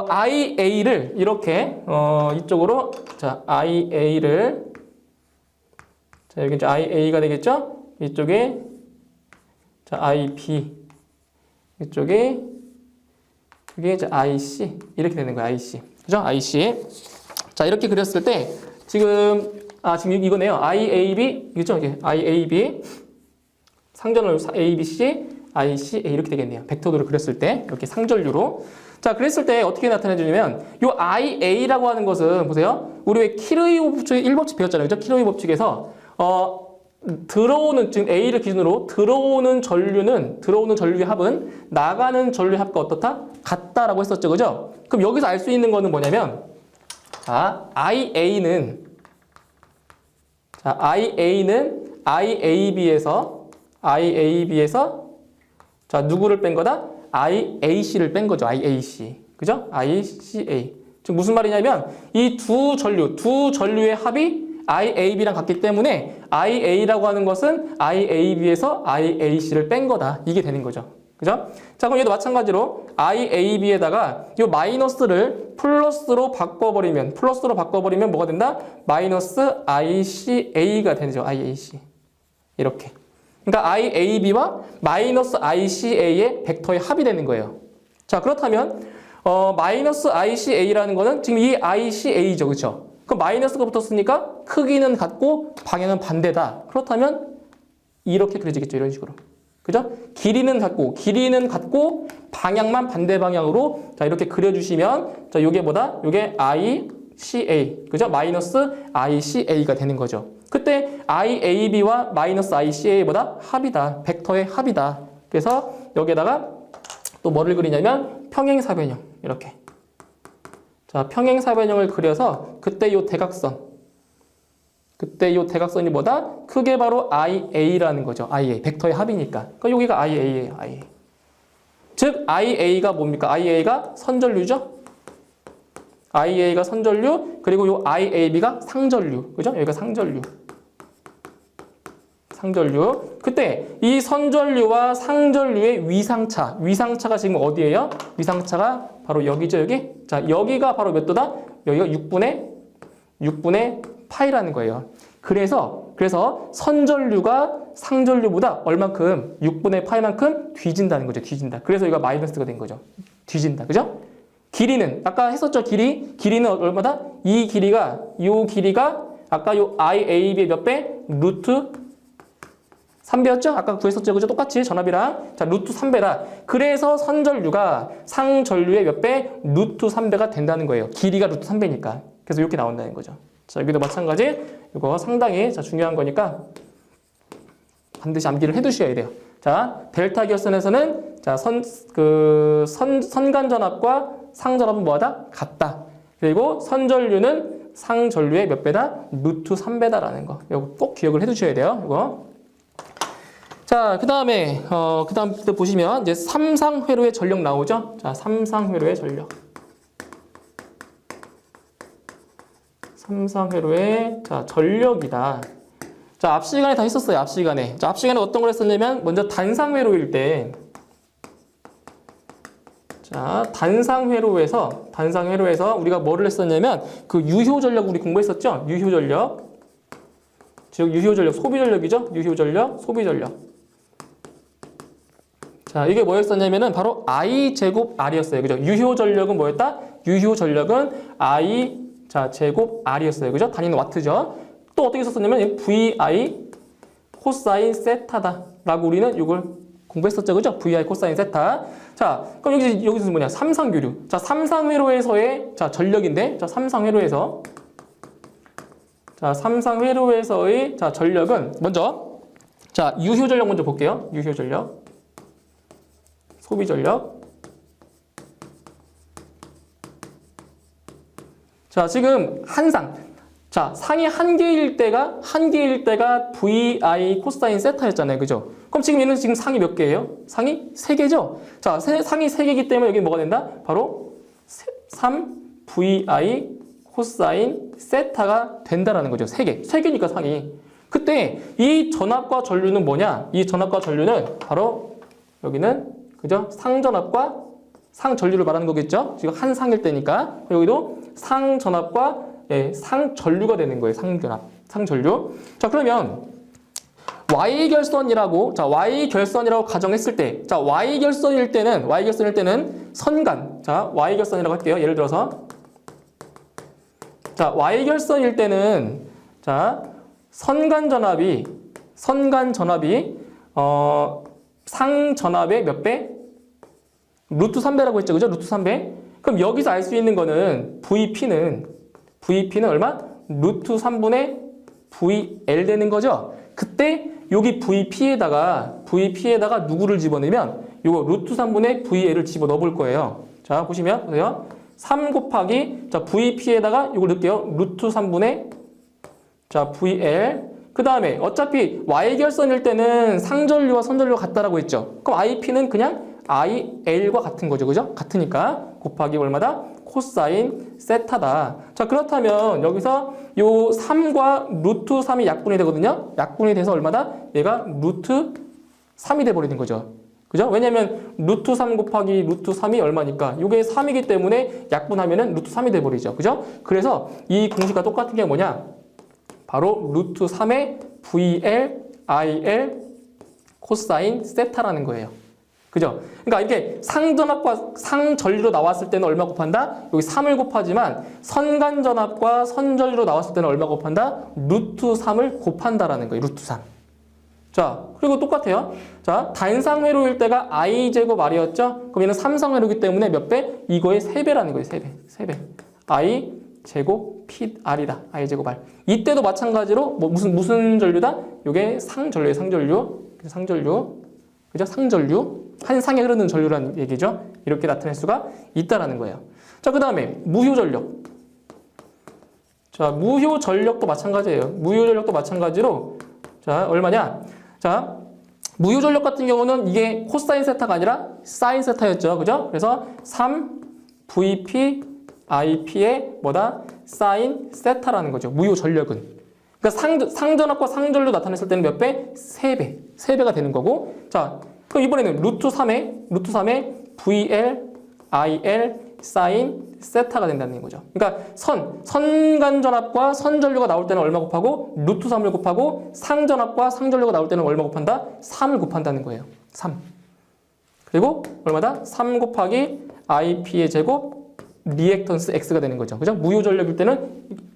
IA를 이렇게 이쪽으로 자, IA를 자, 여기 이제 IA가 되겠죠? 이쪽에 자, IP 이쪽에 이게 이제 IC 이렇게 되는 거예요. IC. 그죠? IC. 자, 이렇게 그렸을 때 지금 이거네요. IAB 이죠? 이게 IAB 상전류 ABC, ICA 이렇게 되겠네요. 벡터도를 그렸을 때 이렇게 상전류로. 자, 그랬을 때 어떻게 나타내주냐면 요 IA라고 하는 것은 보세요. 우리 왜 키르이 법칙 1법칙 배웠잖아요. 그죠? 키르이 법칙에서 들어오는 지금 A를 기준으로 들어오는 전류의 합은 나가는 전류의 합과 어떻다? 같다라고 했었죠. 그죠? 그럼 여기서 알 수 있는 거는 뭐냐면 IA는 IAB에서 자, 누구를 뺀 거다? IAC를 뺀 거죠. IAC. 그죠? ICA. 지금 무슨 말이냐면 이 두 전류의 합이 IAB랑 같기 때문에 IA라고 하는 것은 IAB에서 IAC를 뺀 거다. 이게 되는 거죠. 그죠? 자, 그럼 얘도 마찬가지로 IAB에다가 이 마이너스를 플러스로 바꿔버리면 뭐가 된다? 마이너스 ICA가 되죠. IAC. 이렇게. 그러니까 IAB와 마이너스 ICA의 벡터의 합이 되는 거예요. 자, 그렇다면 마이너스 ICA라는 거는 지금 이 ICA죠. 그렇죠? 그럼 마이너스가 붙었으니까 크기는 같고 방향은 반대다. 그렇다면 이렇게 그려지겠죠. 이런 식으로. 그죠? 길이는 같고 방향만 반대 방향으로 자, 이렇게 그려주시면 자, 요게 뭐다? 요게 ICA. 그죠? 마이너스 ICA가 되는 거죠. 그때 IAB와 마이너스 ICA보다 합이다. 벡터의 합이다. 그래서 여기에다가 또 뭐를 그리냐면 평행사변형. 이렇게. 자, 평행사변형을 그려서 그때 요 대각선이 뭐다? 크게 바로 IA라는 거죠. IA. 벡터의 합이니까. 그러니까 여기가 IA예요. IA. 즉 IA가 뭡니까? IA가 선전류죠? IA가 선전류, 그리고 요 IAB가 상전류. 그죠? 여기가 상전류. 그때 이 선전류와 상전류의 위상차가 지금 어디예요? 위상차가 바로 여기죠, 여기? 자, 여기가 바로 몇 도다? 여기가 6분의 파이라는 거예요. 그래서 선전류가 상전류보다 얼만큼? 6분의 파이만큼 뒤진다는 거죠. 뒤진다. 그래서 여기가 마이너스가 된 거죠. 뒤진다. 그죠? 길이는 아까 했었죠. 길이는 얼마다? 이 길이가 아까 요 IAB의 몇 배? 루트 3배였죠? 아까 구했었죠. 그죠? 똑같이 전압이랑 자, 루트 3배다. 그래서 선전류가 상전류의 몇 배? 루트 3배가 된다는 거예요. 길이가 루트 3배니까. 그래서 이렇게 나온다는 거죠. 자, 여기도 마찬가지. 이거 상당히 중요한 거니까 반드시 암기를 해 두셔야 돼요. 자, 델타 기역선에서는 자, 선간전압과 상전압은 뭐하다? 같다. 그리고 선전류는 상전류의 몇 배다? 루트 3배다라는 거. 이거 꼭 기억을 해 두셔야 돼요. 이거. 자, 그다음에 그다음부터 보시면 이제 삼상회로의 전력 나오죠? 자, 삼상회로의 전력. 삼상회로의 자, 전력이다. 자, 앞 시간에 다 했었어요. 앞 시간에. 자, 앞 시간에 어떤 걸 했었냐면 먼저 단상회로일 때 자, 단상회로에서 우리가 뭐를 했었냐면 그 유효전력 우리 공부했었죠? 유효전력. 즉 유효전력, 소비전력이죠? 유효전력, 소비전력. 자, 이게 뭐였었냐면은 바로 I 제곱 R이었어요. 그죠? 유효전력은 뭐였다? 유효전력은 I 자, 제곱 R이었어요. 그죠? 단위는 와트죠? 또 어떻게 썼었냐면 VI 코사인 세타다 라고 우리는 이걸 공부했었죠, 그죠? VI 코사인 세타. 자, 그럼 여기서 뭐냐? 삼상교류. 자, 삼상회로에서의 자 전력인데, 자 삼상회로에서 자 삼상회로에서의 자 전력은 먼저 자 유효 전력 먼저 볼게요. 유효 전력, 소비 전력. 자, 지금 자, 상이 한 개일 때가 VI 코사인 세타였잖아요. 그죠? 그럼 지금 얘는 지금 상이 몇 개예요? 상이 3개죠? 자, 상이 3개이기 때문에 여기 뭐가 된다? 바로 3VI 코사인 세타가 된다라는 거죠. 3개. 3개니까 상이. 그때 이 전압과 전류는 뭐냐? 이 전압과 전류는 바로 여기는 그죠? 상전압과 상전류를 말하는 거겠죠? 지금 한 상일 때니까. 여기도 상전압과 상전류가 되는 거예요. 상전압, 상전류. 자, 그러면 Y결선이라고 가정했을 때, 자, Y결선일 때는 선간, 자, Y결선이라고 할게요. 예를 들어서, 자, Y결선일 때는, 자, 선간전압이, 상전압의 몇 배? 루트 3배라고 했죠. 그죠? 루트 3배. 그럼 여기서 알 수 있는 거는 VP는 얼마? 루트 3분의 VL 되는 거죠. 그때 여기 VP에다가 누구를 집어넣으면 요거 루트 3분의 VL을 집어넣어 볼 거예요. 자, 보시면 보세요. 3 곱하기 자 VP에다가 요걸 넣을게요. 루트 3분의 자 VL. 그 다음에 어차피 Y결선일 때는 상전류와 선전류가 같다라고 했죠. 그럼 IP는 그냥 IL과 같은 거죠. 그죠? 같으니까 곱하기 얼마다? 코사인 세타다. 자, 그렇다면 여기서 요 3과 루트 3이 약분이 되거든요. 약분이 돼서 얼마다? 얘가 루트 3이 돼버리는 거죠. 그죠? 왜냐면 루트 3 곱하기 루트 3이 얼마니까? 요게 3이기 때문에 약분하면은 루트 3이 돼버리죠. 그죠? 그래서 이 공식과 똑같은 게 뭐냐? 바로 루트 3의 VL, IL 코사인 세타라는 거예요. 그죠? 그러니까 이렇게 상전압과 상전류로 나왔을 때는 얼마 곱한다? 여기 3을 곱하지만 선간전압과 선전류로 나왔을 때는 얼마 곱한다? 루트 3을 곱한다라는 거예요. 루트 3. 자, 그리고 똑같아요. 자, 단상회로일 때가 i제곱 r이었죠? 그럼 얘는 삼상회로이기 때문에 몇 배? 이거의 3배라는 거예요. 3배. i 제곱 p r이다. i 제곱 r. 이때도 마찬가지로 뭐 무슨 전류다? 요게 상전류예요. 상전류. 그죠? 상전류. 한 상에 흐르는 전류라는 얘기죠. 이렇게 나타낼 수가 있다라는 거예요. 자, 그 다음에 무효전력. 자, 무효전력도 마찬가지예요. 무효전력도 마찬가지로 자, 얼마냐? 자, 무효전력 같은 경우는 이게 코사인 세타가 아니라 사인 세타였죠. 그죠? 그래서 3VP IP의 뭐다? 사인 세타라는 거죠. 무효전력은. 그러니까 상전압과 상전류 나타냈을 때는 몇 배? 3배. 3배가 되는 거고. 자, 그럼 이번에는 루트 3의 VL, IL, 사인 세타가 된다는 거죠. 그러니까 선간전압과 선전류가 나올 때는 얼마 곱하고 루트 3을 곱하고 상전압과 상전류가 나올 때는 얼마 곱한다? 3을 곱한다는 거예요. 3. 그리고 얼마다? 3 곱하기 IP의 제곱 리액턴스 X가 되는 거죠. 그죠? 무효전력일 때는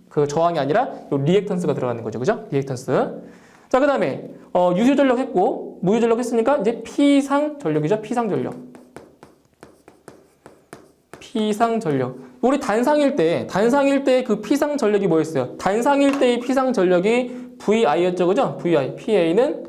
그 저항이 아니라 리액턴스가 들어가는 거죠. 그죠? 리액턴스. 자, 그 다음에 유효전력 했고 무효전력 했으니까 이제 피상전력이죠. 피상전력. 우리 단상일 때 그 피상전력이 뭐였어요? 단상일 때의 피상전력이 VI였죠. 그죠? VI. PA는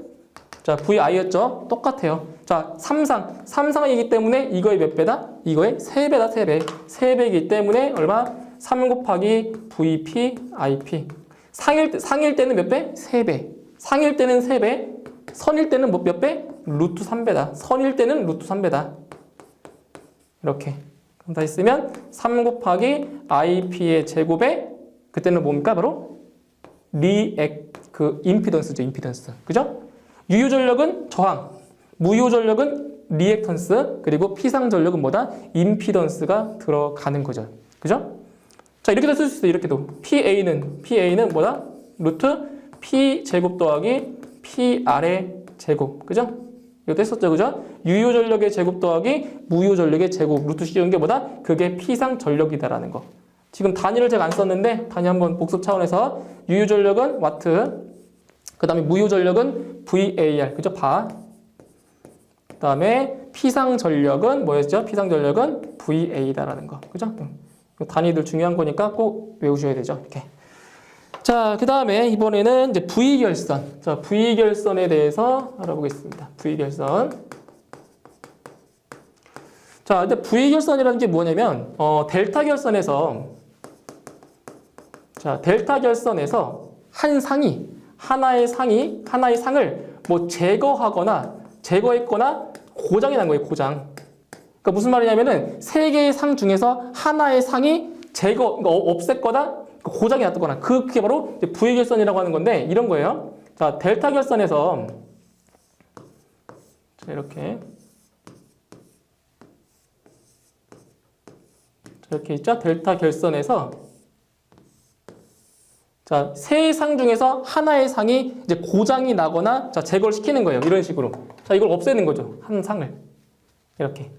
자, VI였죠. 똑같아요. 자, 삼상이기 때문에 이거의 몇 배다? 이거의 3배다. 3배. 3배이기 때문에 얼마? 3 곱하기 VP, IP. 상일 때는 몇 배? 3배. 상일 때는 3배, 선일 때는 몇 배? 루트 3배다. 선일 때는 루트 3배다. 이렇게. 그럼 다 있으면 3 곱하기 IP의 제곱에 그때는 뭡니까? 바로 임피던스죠. 임피던스. 그죠? 유효전력은 저항, 무효전력은 리액턴스, 그리고 피상전력은 뭐다? 임피던스가 들어가는 거죠. 그죠? 자, 이렇게도 쓸 수 있어요. 이렇게도. PA는 뭐다? 루트 P 제곱 더하기 PR의 제곱. 그죠? 이것도 했었죠. 그죠? 유효전력의 제곱 더하기 무효전력의 제곱. 루트 씌운 게 뭐다? 그게 피상전력이다라는 거. 지금 단위를 제가 안 썼는데 단위 한번 복습 차원에서 유효전력은 와트, 그 다음에 무효전력은 VAR. 그죠? 바. 그다음에 피상 전력은 뭐였죠? 피상 전력은 VA다라는 거. 그죠? 단위들 중요한 거니까 꼭 외우셔야 되죠. 이렇게. 자, 그다음에 이번에는 이제 V결선. 자, V결선에 대해서 알아보겠습니다. V결선. 자, 근데 V결선이라는 게 뭐냐면 델타 결선에서 자, 델타 결선에서 하나의 상을 뭐 제거했거나 고장이 난 거예요, 고장. 그러니까 무슨 말이냐면은 세 개의 상 중에서 하나의 상이 없앴거나 고장이 났거나 그게 바로 V결선이라고 하는 건데 이런 거예요. 자, 델타 결선에서 자, 이렇게 있죠? 델타 결선에서 자, 세 상 중에서 하나의 상이 이제 고장이 나거나 자, 제거를 시키는 거예요. 이런 식으로. 자, 이걸 없애는 거죠. 한 상을. 이렇게.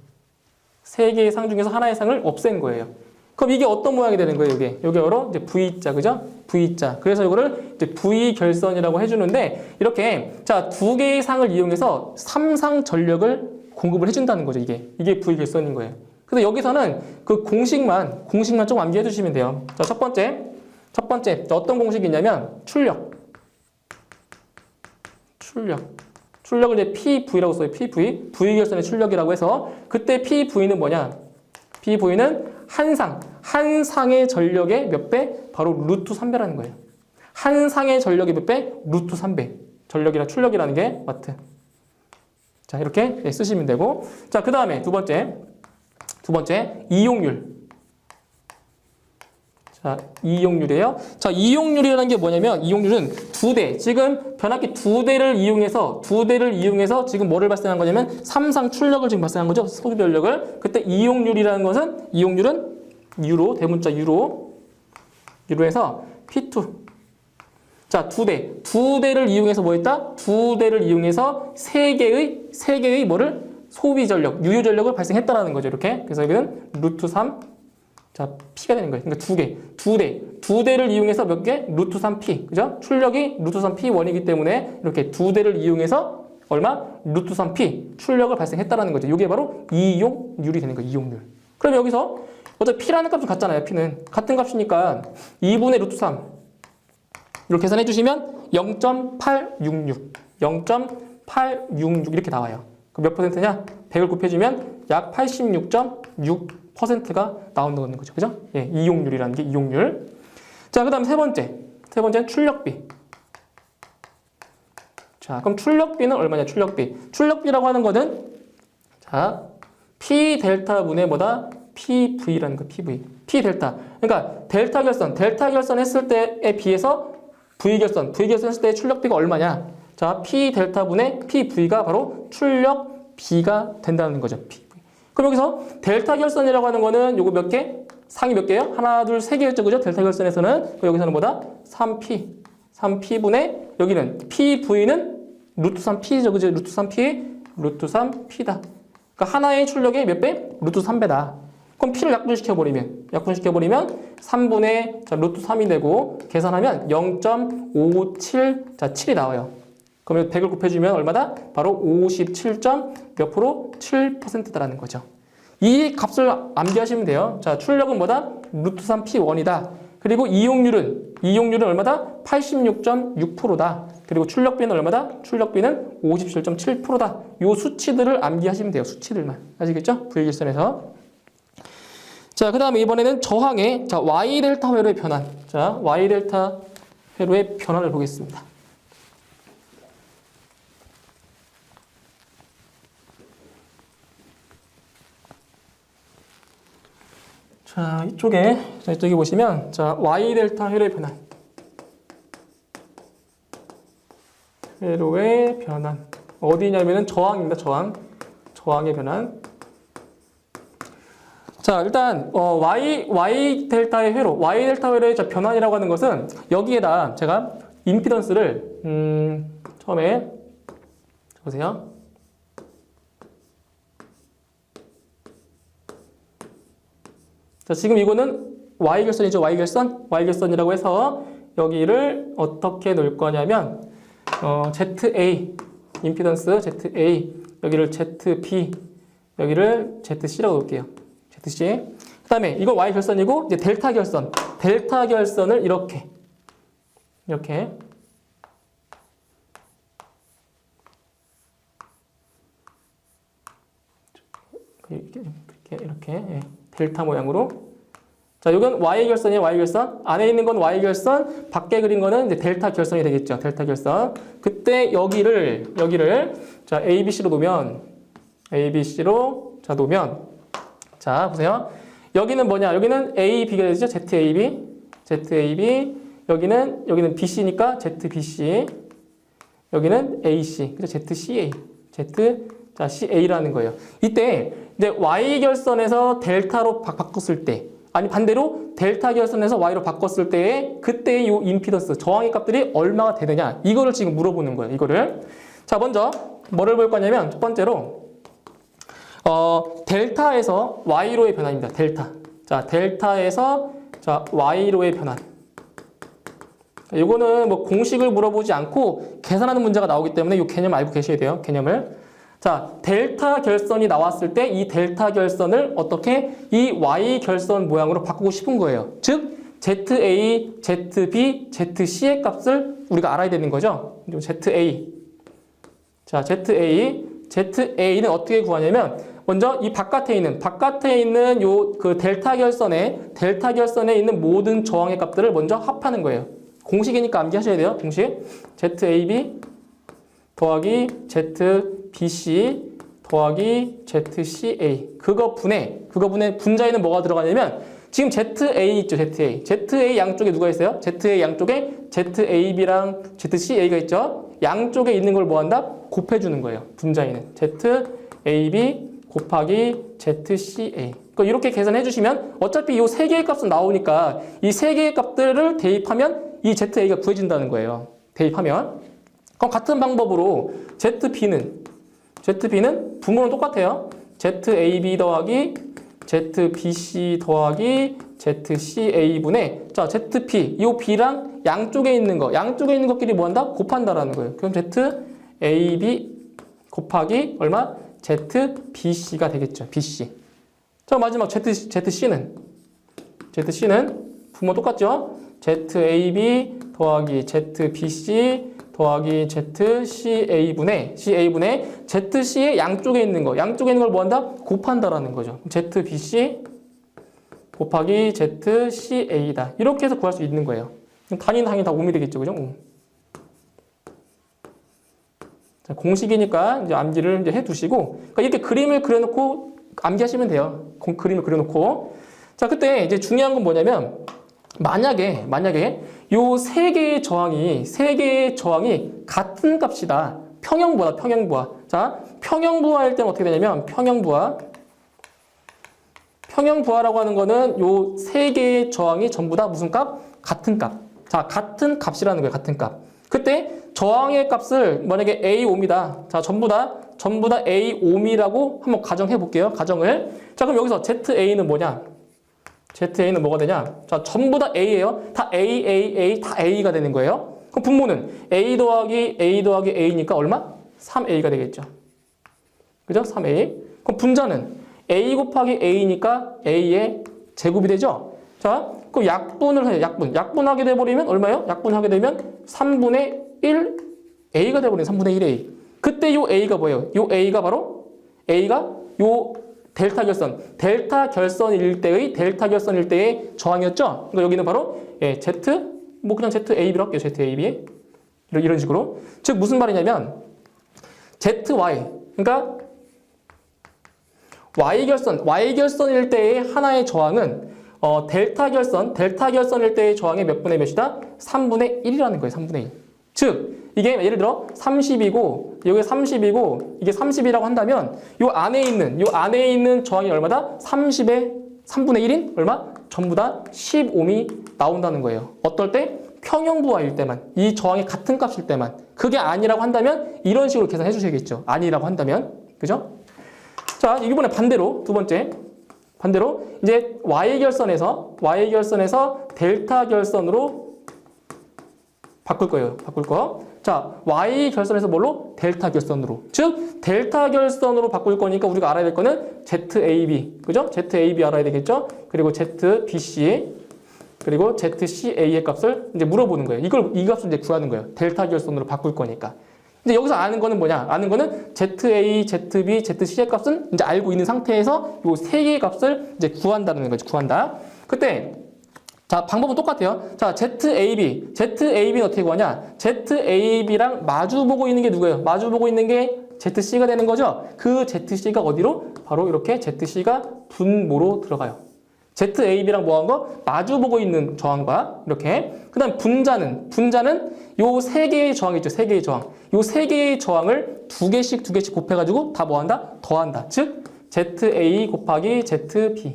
세 개의 상 중에서 하나의 상을 없앤 거예요. 그럼 이게 어떤 모양이 되는 거예요, 이게? 이게 바로 이제 V자, 그죠? V자. 그래서 이거를 이제 V결선이라고 해주는데, 이렇게, 자, 두 개의 상을 이용해서 3상 전력을 공급을 해준다는 거죠, 이게. 이게 V결선인 거예요. 근데 여기서는 그 공식만 좀 암기해 주시면 돼요. 자, 첫 번째, 어떤 공식이 있냐면, 출력을 이제 PV라고 써요, PV. V결선의 출력이라고 해서, 그때 PV는 뭐냐? PV는 한 상의 전력의 몇 배? 바로 루트 3배라는 거예요. 한 상의 전력의 몇 배? 루트 3배. 전력이랑 출력이라는 게 와트. 자, 이렇게 쓰시면 되고. 자, 그 다음에 두 번째, 이용률. 자, 이용률이에요. 자, 이용률이라는 게 뭐냐면, 이용률은 지금 변압기 두 대를 이용해서 지금 뭐를 발생한 거냐면, 3상 출력을 지금 발생한 거죠. 소비 전력을. 그때 이용률이라는 것은, 유로, 대문자 유로에서 P2. 자, 두 대를 이용해서 뭐 했다? 두 대를 이용해서 세 개의 뭐를? 소비 전력, 유효 전력을 발생했다라는 거죠. 이렇게. 그래서 여기는 루트 3. 자, P가 되는 거예요. 그러니까 두 대를 이용해서 몇 개? 루트 3P. 그죠? 출력이 루트 3P1이기 때문에 이렇게 두 대를 이용해서 얼마? 루트 3P. 출력을 발생했다라는 거죠. 이게 바로 이용률이 되는 거예요. 이용률. 그럼 여기서 어차피 P라는 값은 같잖아요. P는. 같은 값이니까 2분의 루트 3. 이렇게 계산해 주시면 0.866 이렇게 나와요. 그럼 몇 퍼센트냐? 100을 곱해주면 약 86.6%가 나온다는 거죠. 그죠? 예, 이용률이라는 게 이용률. 자, 그 다음 세 번째는 출력비. 자, 그럼 출력비는 얼마냐? 출력비라고 하는 거는 자, P 델타분의 뭐다? PV라는 거, PV. P 델타. 그러니까 델타 결선 했을 때에 비해서 V결선 했을 때의 출력비가 얼마냐? 자, P 델타분의 PV가 바로 출력비가 된다는 거죠. PV. 그럼 여기서 델타 결선이라고 하는 거는 요거 몇 개? 상이 몇 개예요? 하나, 둘, 세 개였죠. 그죠? 델타 결선에서는. 여기서는 뭐다? 3P분의 여기는 PV는 루트 3P죠. 그죠? 루트 3P다. 그러니까 하나의 출력의 몇 배? 루트 3배다. 그럼 P를 약분시켜버리면 3분의 자, 루트 3이 되고 계산하면 0.57 자, 7이 나와요. 그러면 100을 곱해주면 얼마다? 바로 57. 몇 프로? 7%다라는 거죠. 이 값을 암기하시면 돼요. 자, 출력은 뭐다? 루트 3P1이다. 그리고 이용률은 얼마다? 86.6%다. 그리고 출력비는 얼마다? 출력비는 57.7%다. 요 수치들을 암기하시면 돼요. 수치들만. 아시겠죠? V결선에서. 자, 그 다음에 이번에는 저항의 자, Y델타 회로의 변환. 자, Y델타 회로의 변환을 보겠습니다. 자, 이쪽에 보시면 자, Y델타 회로의 변환. 회로의 변환. 어디냐면은 저항입니다. 저항의 변환. 자, 일단 Y 델타의 회로, Y 델타 회로의 변환이라고 하는 것은 여기에다 제가 임피던스를 처음에 보세요. 자, 지금 이거는 Y결선이죠. Y결선이라고 해서 여기를 어떻게 놓을 거냐면 ZA 임피던스 ZA 여기를 ZB, 여기를 ZC라고 볼게요. ZC. 그 다음에 이거 Y 결선이고 이제 델타 결선. 델타 결선을 이렇게 이렇게 이렇게 예. 델타 모양으로. 자, 이건 Y 결선이에요. Y 결선. 안에 있는 건 Y 결선, 밖에 그린 거는 이제 델타 결선이 되겠죠. 델타 결선. 그때 여기를 자, ABC로 놓으면 ABC로 자, 놓으면 자, 보세요. 여기는 뭐냐? 여기는 AB가 되죠. ZAB. 여기는 BC니까 ZBC. 여기는 AC. 그죠? ZCA. 자, CA라는 거예요. 이때 이제 Y 결선에서 델타로 바꿨을 때, 아니 반대로 델타 결선에서 Y로 바꿨을 때에 그때의 요 임피던스, 저항의 값들이 얼마가 되느냐, 이거를 지금 물어보는 거예요. 이거를. 자, 먼저 뭐를 볼 거냐면 첫 번째로 델타에서 Y로의 변화입니다. 델타. 자, 델타에서 자, Y로의 변화. 이거는 뭐 공식을 물어보지 않고 계산하는 문제가 나오기 때문에 이 개념 알고 계셔야 돼요. 개념을. 자, 델타 결선이 나왔을 때 이 델타 결선을 어떻게 이 Y 결선 모양으로 바꾸고 싶은 거예요. 즉, ZA, ZB, ZC의 값을 우리가 알아야 되는 거죠. ZA. 자, ZA는 어떻게 구하냐면 먼저 이 바깥에 있는 요 그 델타 결선에 있는 모든 저항의 값들을 먼저 합하는 거예요. 공식이니까 암기하셔야 돼요. 공식. ZAB 더하기 ZBC 더하기 ZCA. 그거 분해 분자에는 뭐가 들어가냐면 지금 ZA 있죠. ZA 양쪽에 누가 있어요? ZA 양쪽에 ZAB랑 ZCA가 있죠. 양쪽에 있는 걸 뭐 한다? 곱해주는 거예요. 분자에는 ZAB 곱하기 ZCA. 그러니까 이렇게 계산해 주시면 어차피 이 세 개의 값은 나오니까 이 세 개의 값들을 대입하면 이 ZA가 구해진다는 거예요. 대입하면. 그럼 같은 방법으로 ZB는 분모는 똑같아요. ZAB 더하기 ZBC 더하기 ZCA분의 자, ZB, 이 B랑 양쪽에 있는 것끼리 뭐 한다? 곱한다라는 거예요. 그럼 ZAB 곱하기 얼마? ZBC가 되겠죠. BC. 자, 마지막 ZC는 분모 똑같죠? ZAB 더하기 ZBC 더하기 ZCA분의 ZC의 양쪽에 있는 걸 뭐 한다? 곱한다라는 거죠. ZBC 곱하기 ZCA다. 이렇게 해서 구할 수 있는 거예요. 단위는 당연히 다 5이 되겠죠. 그죠? 5. 자, 공식이니까 이제 암기를 이제 해 두시고, 그러니까 이렇게 그림을 그려놓고 암기하시면 돼요. 그림을 그려놓고. 자, 그때 이제 중요한 건 뭐냐면, 만약에 요 세 개의 저항이 같은 값이다. 평형부하. 자, 평형부하일 때는 어떻게 되냐면, 평형부하라고 하는 거는 요 세 개의 저항이 전부 다 무슨 값? 같은 값. 자, 같은 값이라는 거예요. 같은 값. 그때 저항의 값을 만약에 A5입니다. 자, 전부 다 A5이라고 한번 가정해 볼게요. 가정을. 자, 그럼 여기서 ZA는 뭐냐? ZA는 뭐가 되냐? 자, 전부 다 A예요. 다 A, 다 A가 되는 거예요. 그럼 분모는 A 더하기 A니까 얼마? 3A가 되겠죠. 그죠? 3A. 그럼 분자는 A 곱하기 A니까 A의 제곱이 되죠? 자, 그럼 약분을 해요. 약분하게 돼버리면 얼마예요? 약분하게 되면 3분의 1 A가 돼버리는 3분의 1A. 그때 요 A가 뭐예요? 요 A가 바로 요 델타 결선일 때의 저항이었죠? 그러니까 여기는 바로 그냥 ZAB로 할게요. ZAB. 이런 식으로. 즉 무슨 말이냐면 ZY. 그러니까 Y 결선일 때의 하나의 저항은 델타 결선일 때의 저항의 몇 분의 몇이다? 3분의 1이라는 거예요. 3분의 1. 즉 이게 예를 들어 30이고 여기 30이고 이게 30이라고 한다면 요 안에 있는 저항이 얼마다? 30의 3분의 1인 얼마? 전부 다 10옴이 나온다는 거예요. 어떨 때? 평형부하일 때만. 이 저항이 같은 값일 때만. 그게 아니라고 한다면 이런 식으로 계산해 주셔야겠죠. 아니라고 한다면. 그죠? 자, 이번에 반대로 두 번째. 반대로 이제 Y 결선에서 델타 결선으로 바꿀 거예요. 자, Y 결선에서 뭘로? 델타 결선으로. 즉, 델타 결선으로 바꿀 거니까 우리가 알아야 될 거는 ZAB. 그죠? ZAB 알아야 되겠죠? 그리고 ZBC. 그리고 ZCA의 값을 이제 물어보는 거예요. 이 값을 이제 구하는 거예요. 델타 결선으로 바꿀 거니까. 이제 여기서 아는 거는 뭐냐? 아는 거는 ZA, ZB, ZC의 값은 이제 알고 있는 상태에서 요 세 개의 값을 이제 구한다는 거죠. 구한다. 그때 자, 방법은 똑같아요. 자, ZAB는 어떻게 구하냐? ZAB랑 마주보고 있는 게 누구예요? 마주보고 있는 게 ZC가 되는 거죠? 그 ZC가 어디로? 바로 이렇게 ZC가 분모로 들어가요. ZAB랑 뭐 한 거? 마주보고 있는 저항과 이렇게. 그 다음 분자는 요 세 개의 저항이 있죠. 세 개의 저항. 요 세 개의 저항을 두 개씩 곱해가지고 다 뭐 한다? 더한다. 즉, ZA 곱하기 ZB.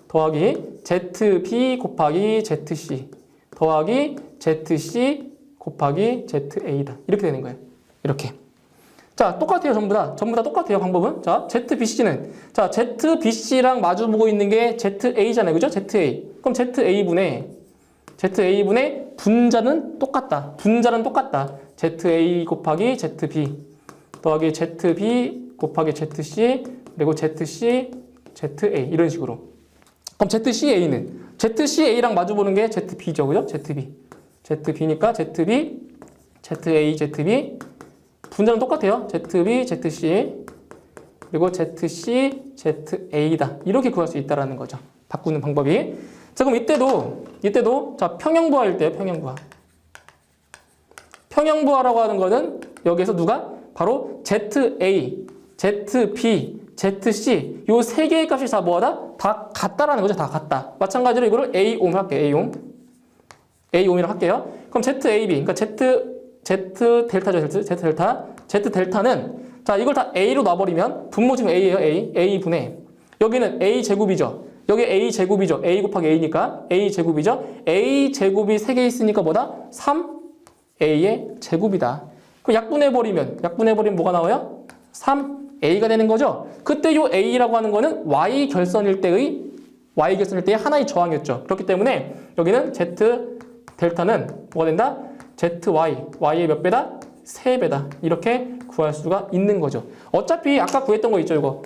더하기 ZB 곱하기 ZC 더하기 ZC 곱하기 ZA다. 이렇게 되는 거예요. 이렇게. 자, 똑같아요. 전부 다 똑같아요. 방법은. 자, ZBC는 자, ZBC랑 마주보고 있는 게 ZA잖아요. 그죠? ZA. 그럼 ZA분의 분자는 똑같다. ZA 곱하기 ZB 더하기 ZB 곱하기 ZC 그리고 ZC, ZA 이런 식으로. 그럼 ZCA랑 마주보는 게 ZB죠. 그죠? ZB니까 ZB, ZA, ZB. 분자는 똑같아요. ZB, ZC, 그리고 ZC, ZA다. 이렇게 구할 수 있다는 거죠. 바꾸는 방법이. 자, 그럼 이때도 자, 평형부하일 때, 평형부하라고 하는 거는 여기에서 누가? 바로 ZA, ZB, ZC 요 세 개의 값이 다 뭐하다? 다 같다라는 거죠. 다 같다. 마찬가지로 이거를 A옴 할게요. A옴이라고 할게요. 그럼 ZAB, 그러니까 Z 델타는 자, 이걸 다 A로 놔버리면 분모 지금 A예요. A분의 여기는 A 제곱이죠. 여기 A 제곱이죠. A 곱하기 A니까 A 제곱이죠. A 제곱이 3개 있으니까 뭐다? 3A의 제곱이다. 그럼 약분해버리면 뭐가 나와요? 3A가 되는 거죠. 그때 요 A라고 하는 거는 Y 결선일 때의 하나의 저항이었죠. 그렇기 때문에 여기는 Z 델타는 뭐가 된다? Y의 몇 배다? 3배다. 이렇게 구할 수가 있는 거죠. 어차피 아까 구했던 거 있죠, 이거.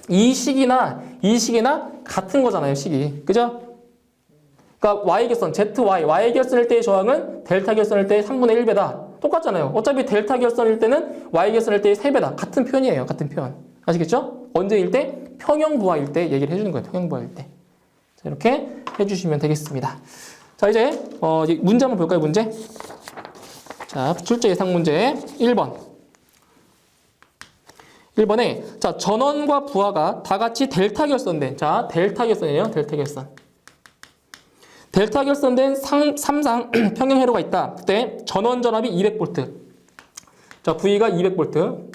이 식이나 같은 거잖아요, 식이. 그죠? 그러니까 Y 결선일 때의 저항은 델타 결선일 때의 3분의 1배다. 똑같잖아요. 어차피 델타 결선일 때는 Y 결선일 때의 3배다. 같은 표현이에요. 같은 표현. 아시겠죠? 언제일 때? 평형부하일 때 얘기를 해주는 거예요. 평형부하일 때. 자, 이렇게 해주시면 되겠습니다. 자, 이제 문제 한번 볼까요? 문제. 자, 출제 예상 문제 1번. 1번에 자, 전원과 부하가 다 같이 델타 결선된 델타 결선이에요. 델타 결선된 3상 평형 회로가 있다. 그때 전원 전압이 200V. 자, V가 200V.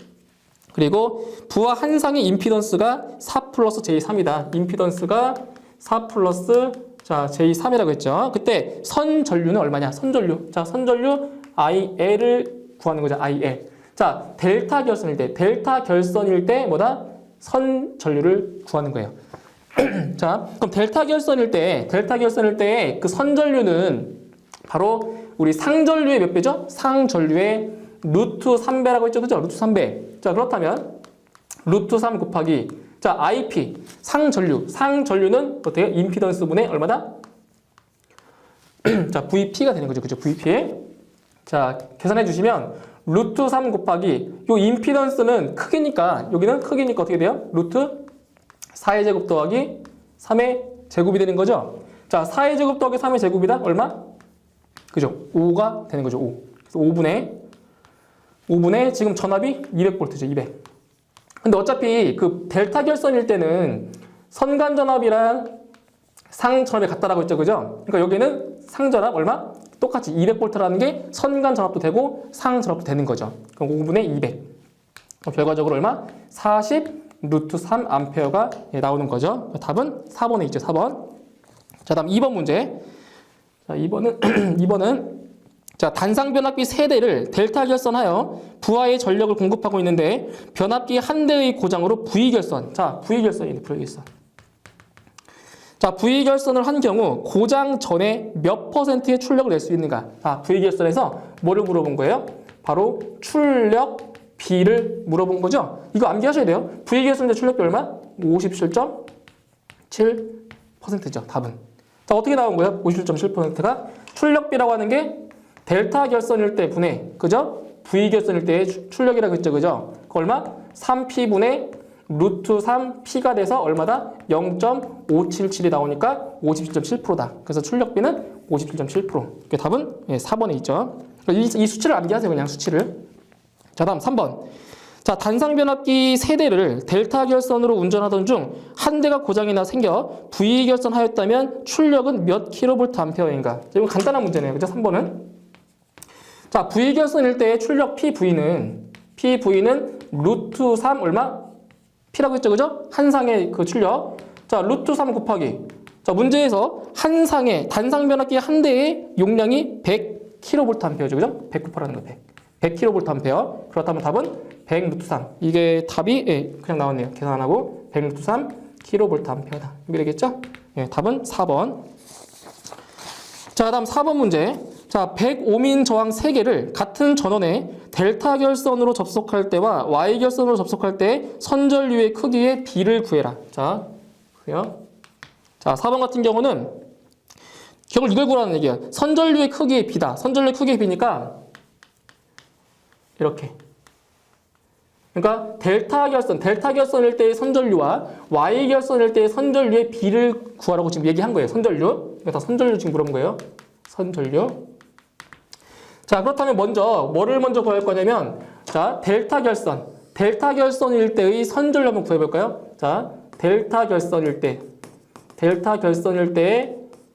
그리고 부하 한 상의 임피던스가 4 플러스 J3이다. 임피던스가 4 플러스 자, J3이라고 했죠. 그때 선전류는 얼마냐? 선전류. 자, 선전류 IL을 구하는 거죠. IL. 자, 델타 결선일 때 뭐다? 선전류를 구하는 거예요. 자, 그럼 델타 결선일 때 그 선전류는 바로 우리 상전류의 몇 배죠? 상전류의 루트 3배라고 했죠. 그죠? 루트 3배. 자, 그렇다면 루트 3 곱하기 자, IP 상전류는 어때요? 임피던스분의 얼마다? 자, VP가 되는 거죠. 그죠? VP. 자, 계산해 주시면 루트 3 곱하기 요 임피던스는 크기니까 여기는 크기니까 어떻게 돼요? 루트 4의 제곱 더하기 3의 제곱이 되는 거죠. 자, 4의 제곱 더하기 3의 제곱이다. 얼마? 그죠? 5가 되는 거죠. 5. 그래서 5분의 지금 전압이 200V죠. 200. 근데 어차피 그 델타 결선일 때는 선간 전압이랑 상 전압이 같다라고 했죠. 그죠? 그러니까 여기는 상 전압 얼마? 똑같이 200V라는 게 선간 전압도 되고 상 전압도 되는 거죠. 그럼 5분의 200. 결과적으로 얼마? 40 루트 3 암페어가 나오는 거죠. 답은 4번에 있죠. 4번. 자, 다음 2번 문제. 자, 2번은 자, 단상 변압기 3대를 델타 결선하여 부하의 전력을 공급하고 있는데 변압기 한 대의 고장으로 V결선. 자, V결선이네. 자, V결선을 한 경우 고장 전에 몇 %의 출력을 낼 수 있는가? 자, V결선에서 뭐를 물어본 거예요? 바로 출력비를 물어본 거죠. 이거 암기하셔야 돼요. V결선의 출력비 얼마? 57.7%죠. 답은. 자, 어떻게 나온 거예요? 57.7%가 출력비라고 하는 게 델타 결선일 때 분의, 그죠? V결선일 때의 출력이라고 했죠, 그죠? 그 얼마? 3P분의 루트 3P가 돼서 얼마다? 0.577이 나오니까 57.7%다. 그래서 출력비는 57.7%. 그 답은 4번에 있죠. 이 수치를 암기하세요, 그냥 수치를. 자, 다음 3번. 자, 단상변압기 3대를 델타 결선으로 운전하던 중 한 대가 고장이나 생겨 V 결선하였다면 출력은 몇 kVA인가? 이건 간단한 문제네요. 그죠? 3번은. 자, V 결선일 때의 출력 PV는 루트 3 얼마? P라고 했죠, 그죠? 한 상의 그 출력. 자, 루트 3 곱하기. 자, 문제에서 한 상의 단상변압기 한 대의 용량이 100kVA죠, 그죠? 100 곱하라는 거 100 kVA. 그렇다면 답은 100 루트 3. 이게 답이 그냥 나왔네요. 계산 안 하고 100 루트 3 kVA다. 이게 되겠죠? 답은 4번. 자, 다음 4번 문제. 자, 105민 저항 3개를 같은 전원에 델타 결선으로 접속할 때와 Y 결선으로 접속할 때 선전류의 크기의 비를 구해라. 자, 보세요. 자, 4번 같은 경우는 결국 이걸 구하라는 얘기야. 선전류의 크기의 비다. 선전류의 크기의 비니까 이렇게. 그러니까 델타 결선일 때의 선전류와 Y 결선일 때의 선전류의 비를 구하라고 지금 얘기한 거예요. 선전류. 이거 다 선전류 지금 물어본 거예요. 선전류. 자, 그렇다면 뭐를 먼저 구할 거냐면, 자, 델타 결선일 때의 선전류 한번 구해볼까요? 자, 델타 결선일 때의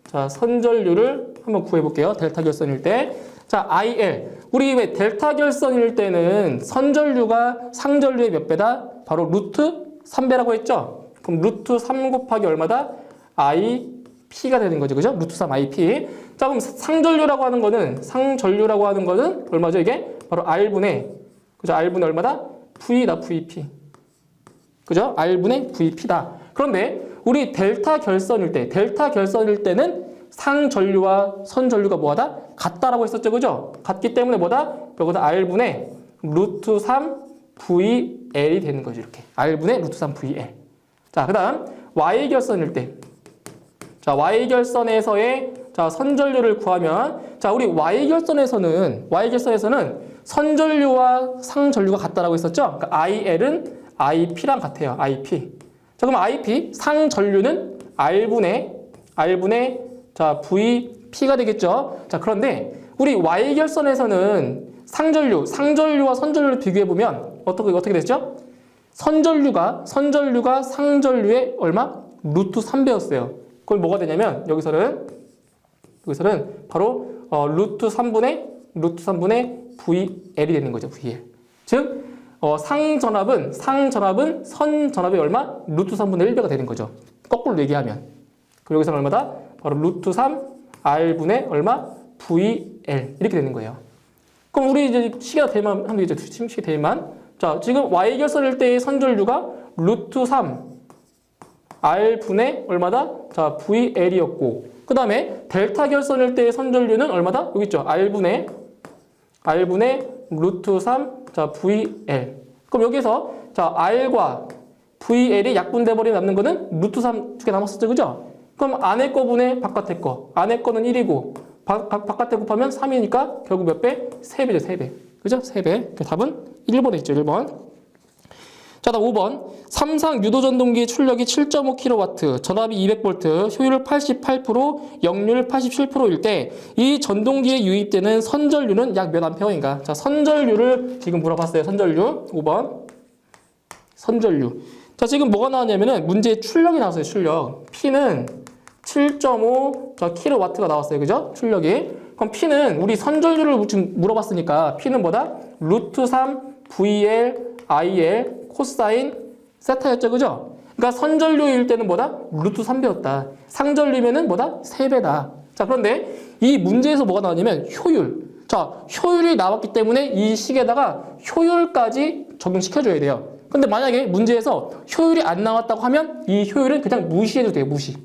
자, 선전류를 한번 구해볼게요. 델타 결선일 때. 자, IL. 우리 왜 델타 결선일 때는 선전류가 상전류의 몇 배다? 바로 루트 3배라고 했죠? 그럼 루트 3 곱하기 얼마다? IP가 되는 거죠. 그죠? 루트 3 IP. 자, 그럼 상전류라고 하는 거는 얼마죠, 이게? 바로 R분의, 그죠? R분의 얼마다? V다, VP. 그죠? R분의 VP다. 그런데 우리 델타 결선일 때는 상전류와 선전류가 뭐하다? 같다라고 했었죠, 그죠? 같기 때문에 뭐다? 여기다 R분의 루트 3 VL이 되는 거죠, 이렇게. R분의 루트 3 VL. 자, 그 다음 Y 결선일 때. 자, Y 결선에서의 자, 선전류를 구하면, 자, 우리 Y 결선에서는 선전류와 상전류가 같다라고 했었죠? 그러니까 IL은 IP랑 같아요. IP. 자, 그럼 IP 상전류는 R분의 자, VP가 되겠죠? 자, 그런데 우리 Y 결선에서는 상전류와 선전류를 비교해 보면 어떻게 됐죠? 선전류가 상전류의 얼마? 루트 3배였어요. 그걸 뭐가 되냐면 여기서는 바로 루트 3분의 VL이 되는 거죠. VL. 즉 상전압은 선전압의 얼마? 루트 3분의 1배가 되는 거죠. 거꾸로 얘기하면. 그리고 여기서는 얼마다? 바로 루트 3 R분의 얼마? VL. 이렇게 되는 거예요. 그럼 우리 이제 시계가 되면 한번 이제 시계 되면 자, 지금 Y 결선일 때의 선전류가 루트 3 R분의 얼마다? 자, VL이었고, 그 다음에 델타 결선일 때의 선전류는 얼마다? 여기 있죠. R분의 루트 3 자, VL. 그럼 여기서 자, R과 VL이 약분돼 버리면 남는 거는 루트 3 두 개 남았었죠, 그죠? 그럼 안에 거 분의 바깥에 거. 안에 거는 1이고 바깥에 곱하면 3이니까 결국 몇 배? 3배죠, 3배. 그죠? 3배. 그 답은 1번에 있죠, 1번. 자, 다음 5번. 삼상 유도전동기의 출력이 7.5kW, 전압이 200V, 효율 88%, 역률 87%일 때 이 전동기에 유입되는 선전류는 약 몇 암페어인가? 자, 선전류를 지금 물어봤어요. 선전류. 5번. 선전류. 자, 지금 뭐가 나왔냐면은 문제에 출력이 나왔어요. 출력. P는 7.5 kW가 나왔어요. 그죠? 출력이. 그럼 P는 우리 선전류를 지금 물어봤으니까 P는 뭐다? 루트 3 VL IL 코사인 세타였죠, 그죠? 그러니까 선전류일 때는 뭐다? 루트 3배였다. 상전류면은 뭐다? 3배다. 자, 그런데 이 문제에서 뭐가 나왔냐면 효율. 자, 효율이 나왔기 때문에 이 식에다가 효율까지 적용시켜줘야 돼요. 근데 만약에 문제에서 효율이 안 나왔다고 하면 이 효율은 그냥 무시해도 돼요, 무시.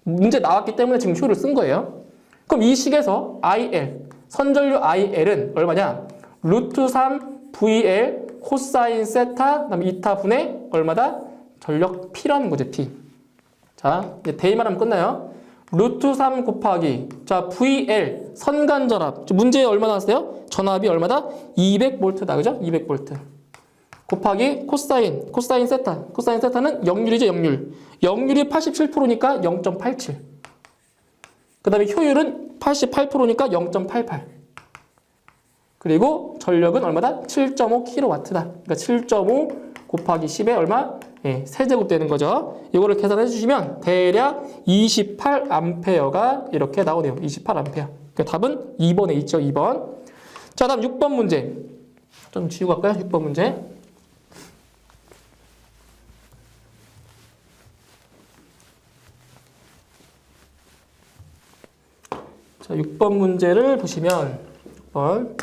문제 나왔기 때문에 지금 효율을 쓴 거예요. 그럼 이 식에서 IL, 선전류 IL은 얼마냐? 루트 3 VL 코사인 세타 그다음에 이타 분의 얼마다? 전력 P라는 거죠, P. 자, 이제 대입만 하면 끝나요. 루트 3 곱하기 자 VL 선간전압 문제에 얼마 나왔어요? 전압이 얼마다? 200V다. 그죠? 200V. 곱하기 코사인 세타. 코사인 세타는 역률이죠, 역률. 역률이 87%니까 0.87. 그 다음에 효율은 88%니까 0.88. 그리고 전력은 얼마다? 7.5kW다. 그러니까 7.5 곱하기 10에 얼마? 예, 세제곱 되는 거죠. 이거를 계산해 주시면 대략 28A가 이렇게 나오네요. 28A. 그러니까 답은 2번에 있죠, 2번. 자, 다음 6번 문제. 좀 지우고 갈까요? 6번 문제. 자, 6번 문제를 보시면 6번.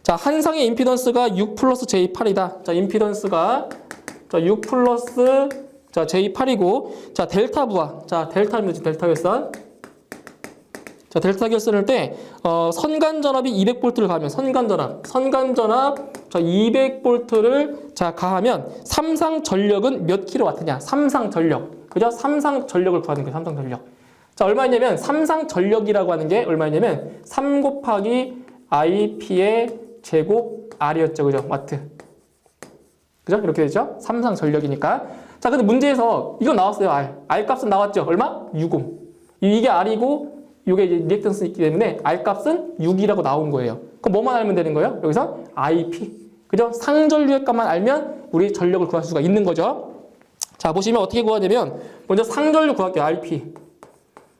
자, 한 상의 임피던스가 6 플러스 J8이다. 자, 임피던스가 자, 6 플러스 자, J8이고 자, 델타 부하. 자, 델타입니다. 델타 결선. 자, 델타 결선일 때 선간 전압이 200V를 가하면 선간 전압 자, 200V를 자, 가하면 삼상 전력은 몇 kW냐? 삼상 전력. 그죠? 삼상 전력을 구하는 거예요. 삼상 전력. 자, 얼마냐면 삼상 전력이라고 하는 게 얼마냐면 3 곱하기 IP의 제곱 R이었죠. 그죠? 와트. 그죠? 이렇게 되죠? 삼상 전력이니까. 자, 근데 문제에서 이거 나왔어요. R 값은 나왔죠? 얼마? 60. 이게 R이고 이게 이제 리액턴스 있기 때문에 R 값은 6이라고 나온 거예요. 그럼 뭐만 알면 되는 거예요? 여기서 IP. 그죠? 상전류의 값만 알면 우리 전력을 구할 수가 있는 거죠. 자, 보시면 어떻게 구하냐면 먼저 상전류 구할게요.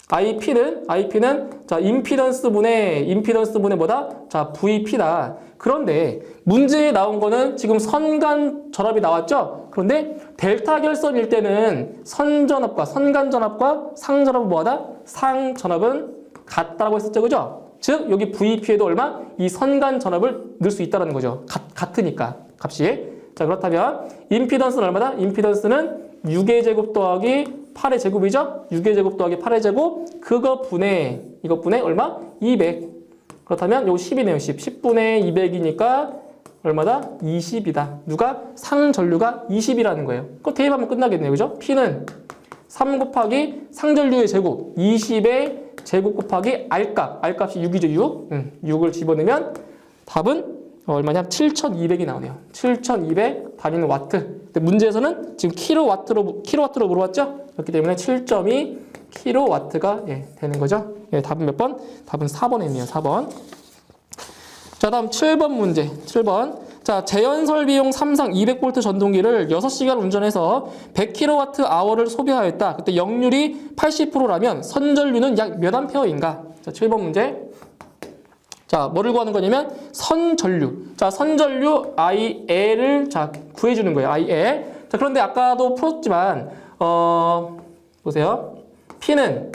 IP는 자, 임피던스분의 뭐다? 자, VP다. 그런데 문제에 나온 거는 지금 선간 전압이 나왔죠? 그런데 델타 결선일 때는 선간 전압과 상전압은 뭐하다? 상전압은 같다라고 했었죠. 그죠? 즉, 여기 VP에도 얼마? 이 선간 전압을 넣을 수 있다는 거죠. 같으니까, 값이. 자, 그렇다면 임피던스는 얼마다? 임피던스는 6의 제곱 더하기 8의 제곱이죠? 6의 제곱 더하기 8의 제곱 이것 분의 얼마? 200. 그렇다면 요거 10이네요. 10분의 200이니까 얼마다? 20이다. 누가? 상전류가 20이라는 거예요. 그거 대입하면 끝나겠네요. 그죠? P는 3 곱하기 상전류의 제곱 20의 제곱 곱하기 R값이 6이죠. 6을 집어넣으면 답은 얼마냐? 7,200이 나오네요. 7,200 단위는 와트. 근데 문제에서는 지금 킬로와트로 물어봤죠? 그렇기 때문에 7.2 킬로와트가 되는 거죠. 예, 답은 몇 번? 답은 4번에 있네요. 4번. 자, 다음 7번 문제. 7번. 자, 재연설 비용 3상 200V 전동기를 6시간 운전해서 100kWh를 소비하였다. 그때 역률이 80%라면 선전류는 약 몇 암페어인가? 자, 7번 문제. 자, 뭐를 구하는 거냐면 선전류. 자, 선전류 IL을 자, 구해주는 거예요. IL. 자, 그런데 아까도 풀었지만 보세요. P는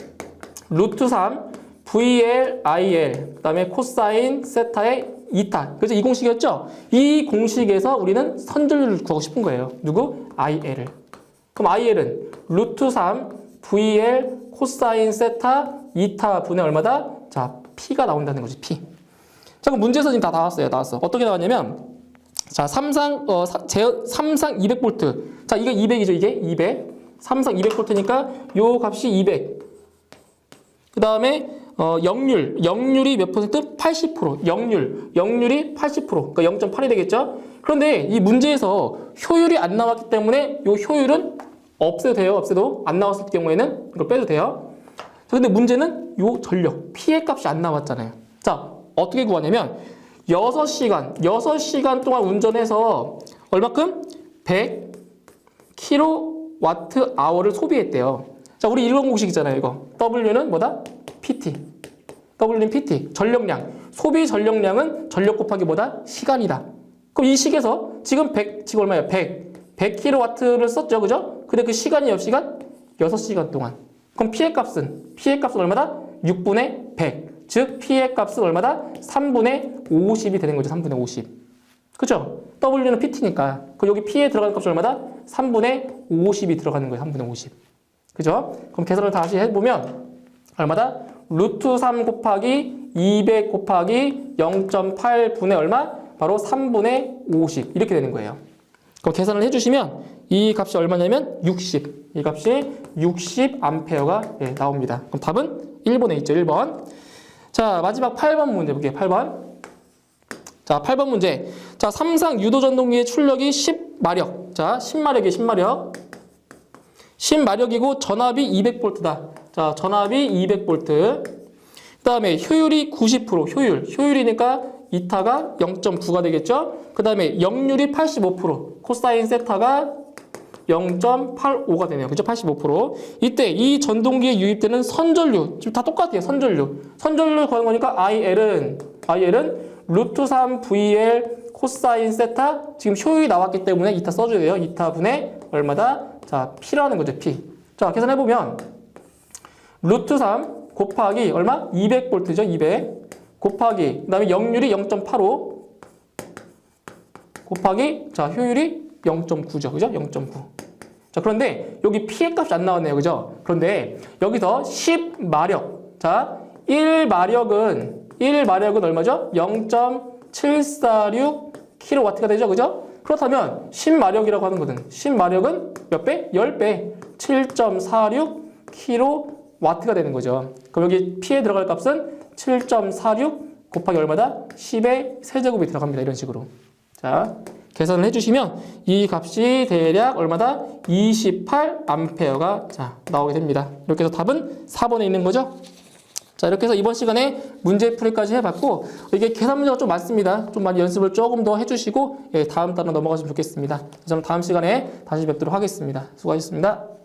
루트 3 VL IL 그다음에 코사인 세타의 이타. 그래서 이 공식이었죠? 이 공식에서 우리는 선전류를 구하고 싶은 거예요. 누구? IL을. 그럼 IL은 루트 3 VL 코사인 세타 이타 분의 얼마다? 자, P가 나온다는 거지. P. 자, 그럼 문제에서 지금 다 나왔어요. 어떻게 나왔냐면, 자, 삼상 200V. 자, 이게 200이죠. 이게 200. 삼상 200V니까 요 값이 200. 그 다음에 역률이 몇 %? 80%. 역률이 80%. 그러니까 0.8이 되겠죠. 그런데 이 문제에서 효율이 안 나왔기 때문에 요 효율은 없애도 돼요. 없애도 안 나왔을 경우에는 이걸 빼도 돼요. 자, 근데 문제는 요 전력 P의 값이 안 나왔잖아요. 자, 어떻게 구하냐면 6시간 동안 운전해서 얼마큼? 100kWh를 소비했대요. 자, 우리 일반 공식 있잖아요. 이거 W는 뭐다? PT. W는 PT. 전력량. 소비 전력량은 전력 곱하기 뭐다? 시간이다. 그럼 이 식에서 지금 얼마예요? 100kW를 썼죠. 그죠? 근데 그 시간이 몇 시간? 6시간 동안. 그럼 P의 값은 얼마다? 6분의 100. 즉 P의 값은 얼마다? 3분의 50이 되는 거죠. 3분의 50. 그죠? W는 PT니까. 그 여기 P에 들어가는 값이 얼마다? 3분의 50이 들어가는 거예요. 3분의 50. 그죠? 그럼 계산을 다시 해보면 얼마다? 루트 3 곱하기 200 곱하기 0.8분의 얼마? 바로 3분의 50 이렇게 되는 거예요. 그럼 계산을 해주시면 이 값이 얼마냐면 60. 이 값이 60 암페어가 나옵니다. 그럼 답은 1번에 있죠. 1번. 자, 마지막 8번 문제 볼게요. 8번. 자, 8번 문제. 자, 삼상 유도 전동기의 출력이 10마력. 자, 10마력이에요. 10마력. 10마력이고 전압이 200V다. 자, 전압이 200V. 그 다음에 효율이 90%. 효율이니까 이타가 0.9가 되겠죠. 그 다음에 역률이 85%. 코사인 세타가 0.85가 되네요. 그죠? 85%. 이때 이 전동기에 유입되는 선전류. 지금 다 똑같아요. 선전류 구하는 거니까 IL은 루트 3 VL 코사인 세타. 지금 효율이 나왔기 때문에 이타 써줘야 돼요. 이타 분의 얼마다? 자, P라는 거죠. P. 자, 계산해보면 루트 3 곱하기 얼마? 200V죠. 200. 곱하기 그 다음에 역률이 0.85 곱하기 자 효율이 0.9죠. 그죠? 0.9. 자, 그런데 여기 P의 값이 안 나왔네요. 그죠? 그런데 여기서 10마력. 자, 1마력은 얼마죠? 0.746kW가 되죠. 그죠? 그렇다면 10마력이라고 하는 것은 10마력은 몇 배? 10배. 7.46kW가 되는 거죠. 그럼 여기 P에 들어갈 값은 7.46 곱하기 얼마다? 10의 세제곱이 들어갑니다. 이런 식으로. 자, 계산을 해주시면 이 값이 대략 얼마다? 28A가 자, 나오게 됩니다. 이렇게 해서 답은 4번에 있는 거죠. 자, 이렇게 해서 이번 시간에 문제풀이까지 해봤고 이게 계산 문제가 좀 많습니다. 좀 많이 연습을 조금 더 해주시고 다음 단어 넘어가시면 좋겠습니다. 저는 다음 시간에 다시 뵙도록 하겠습니다. 수고하셨습니다.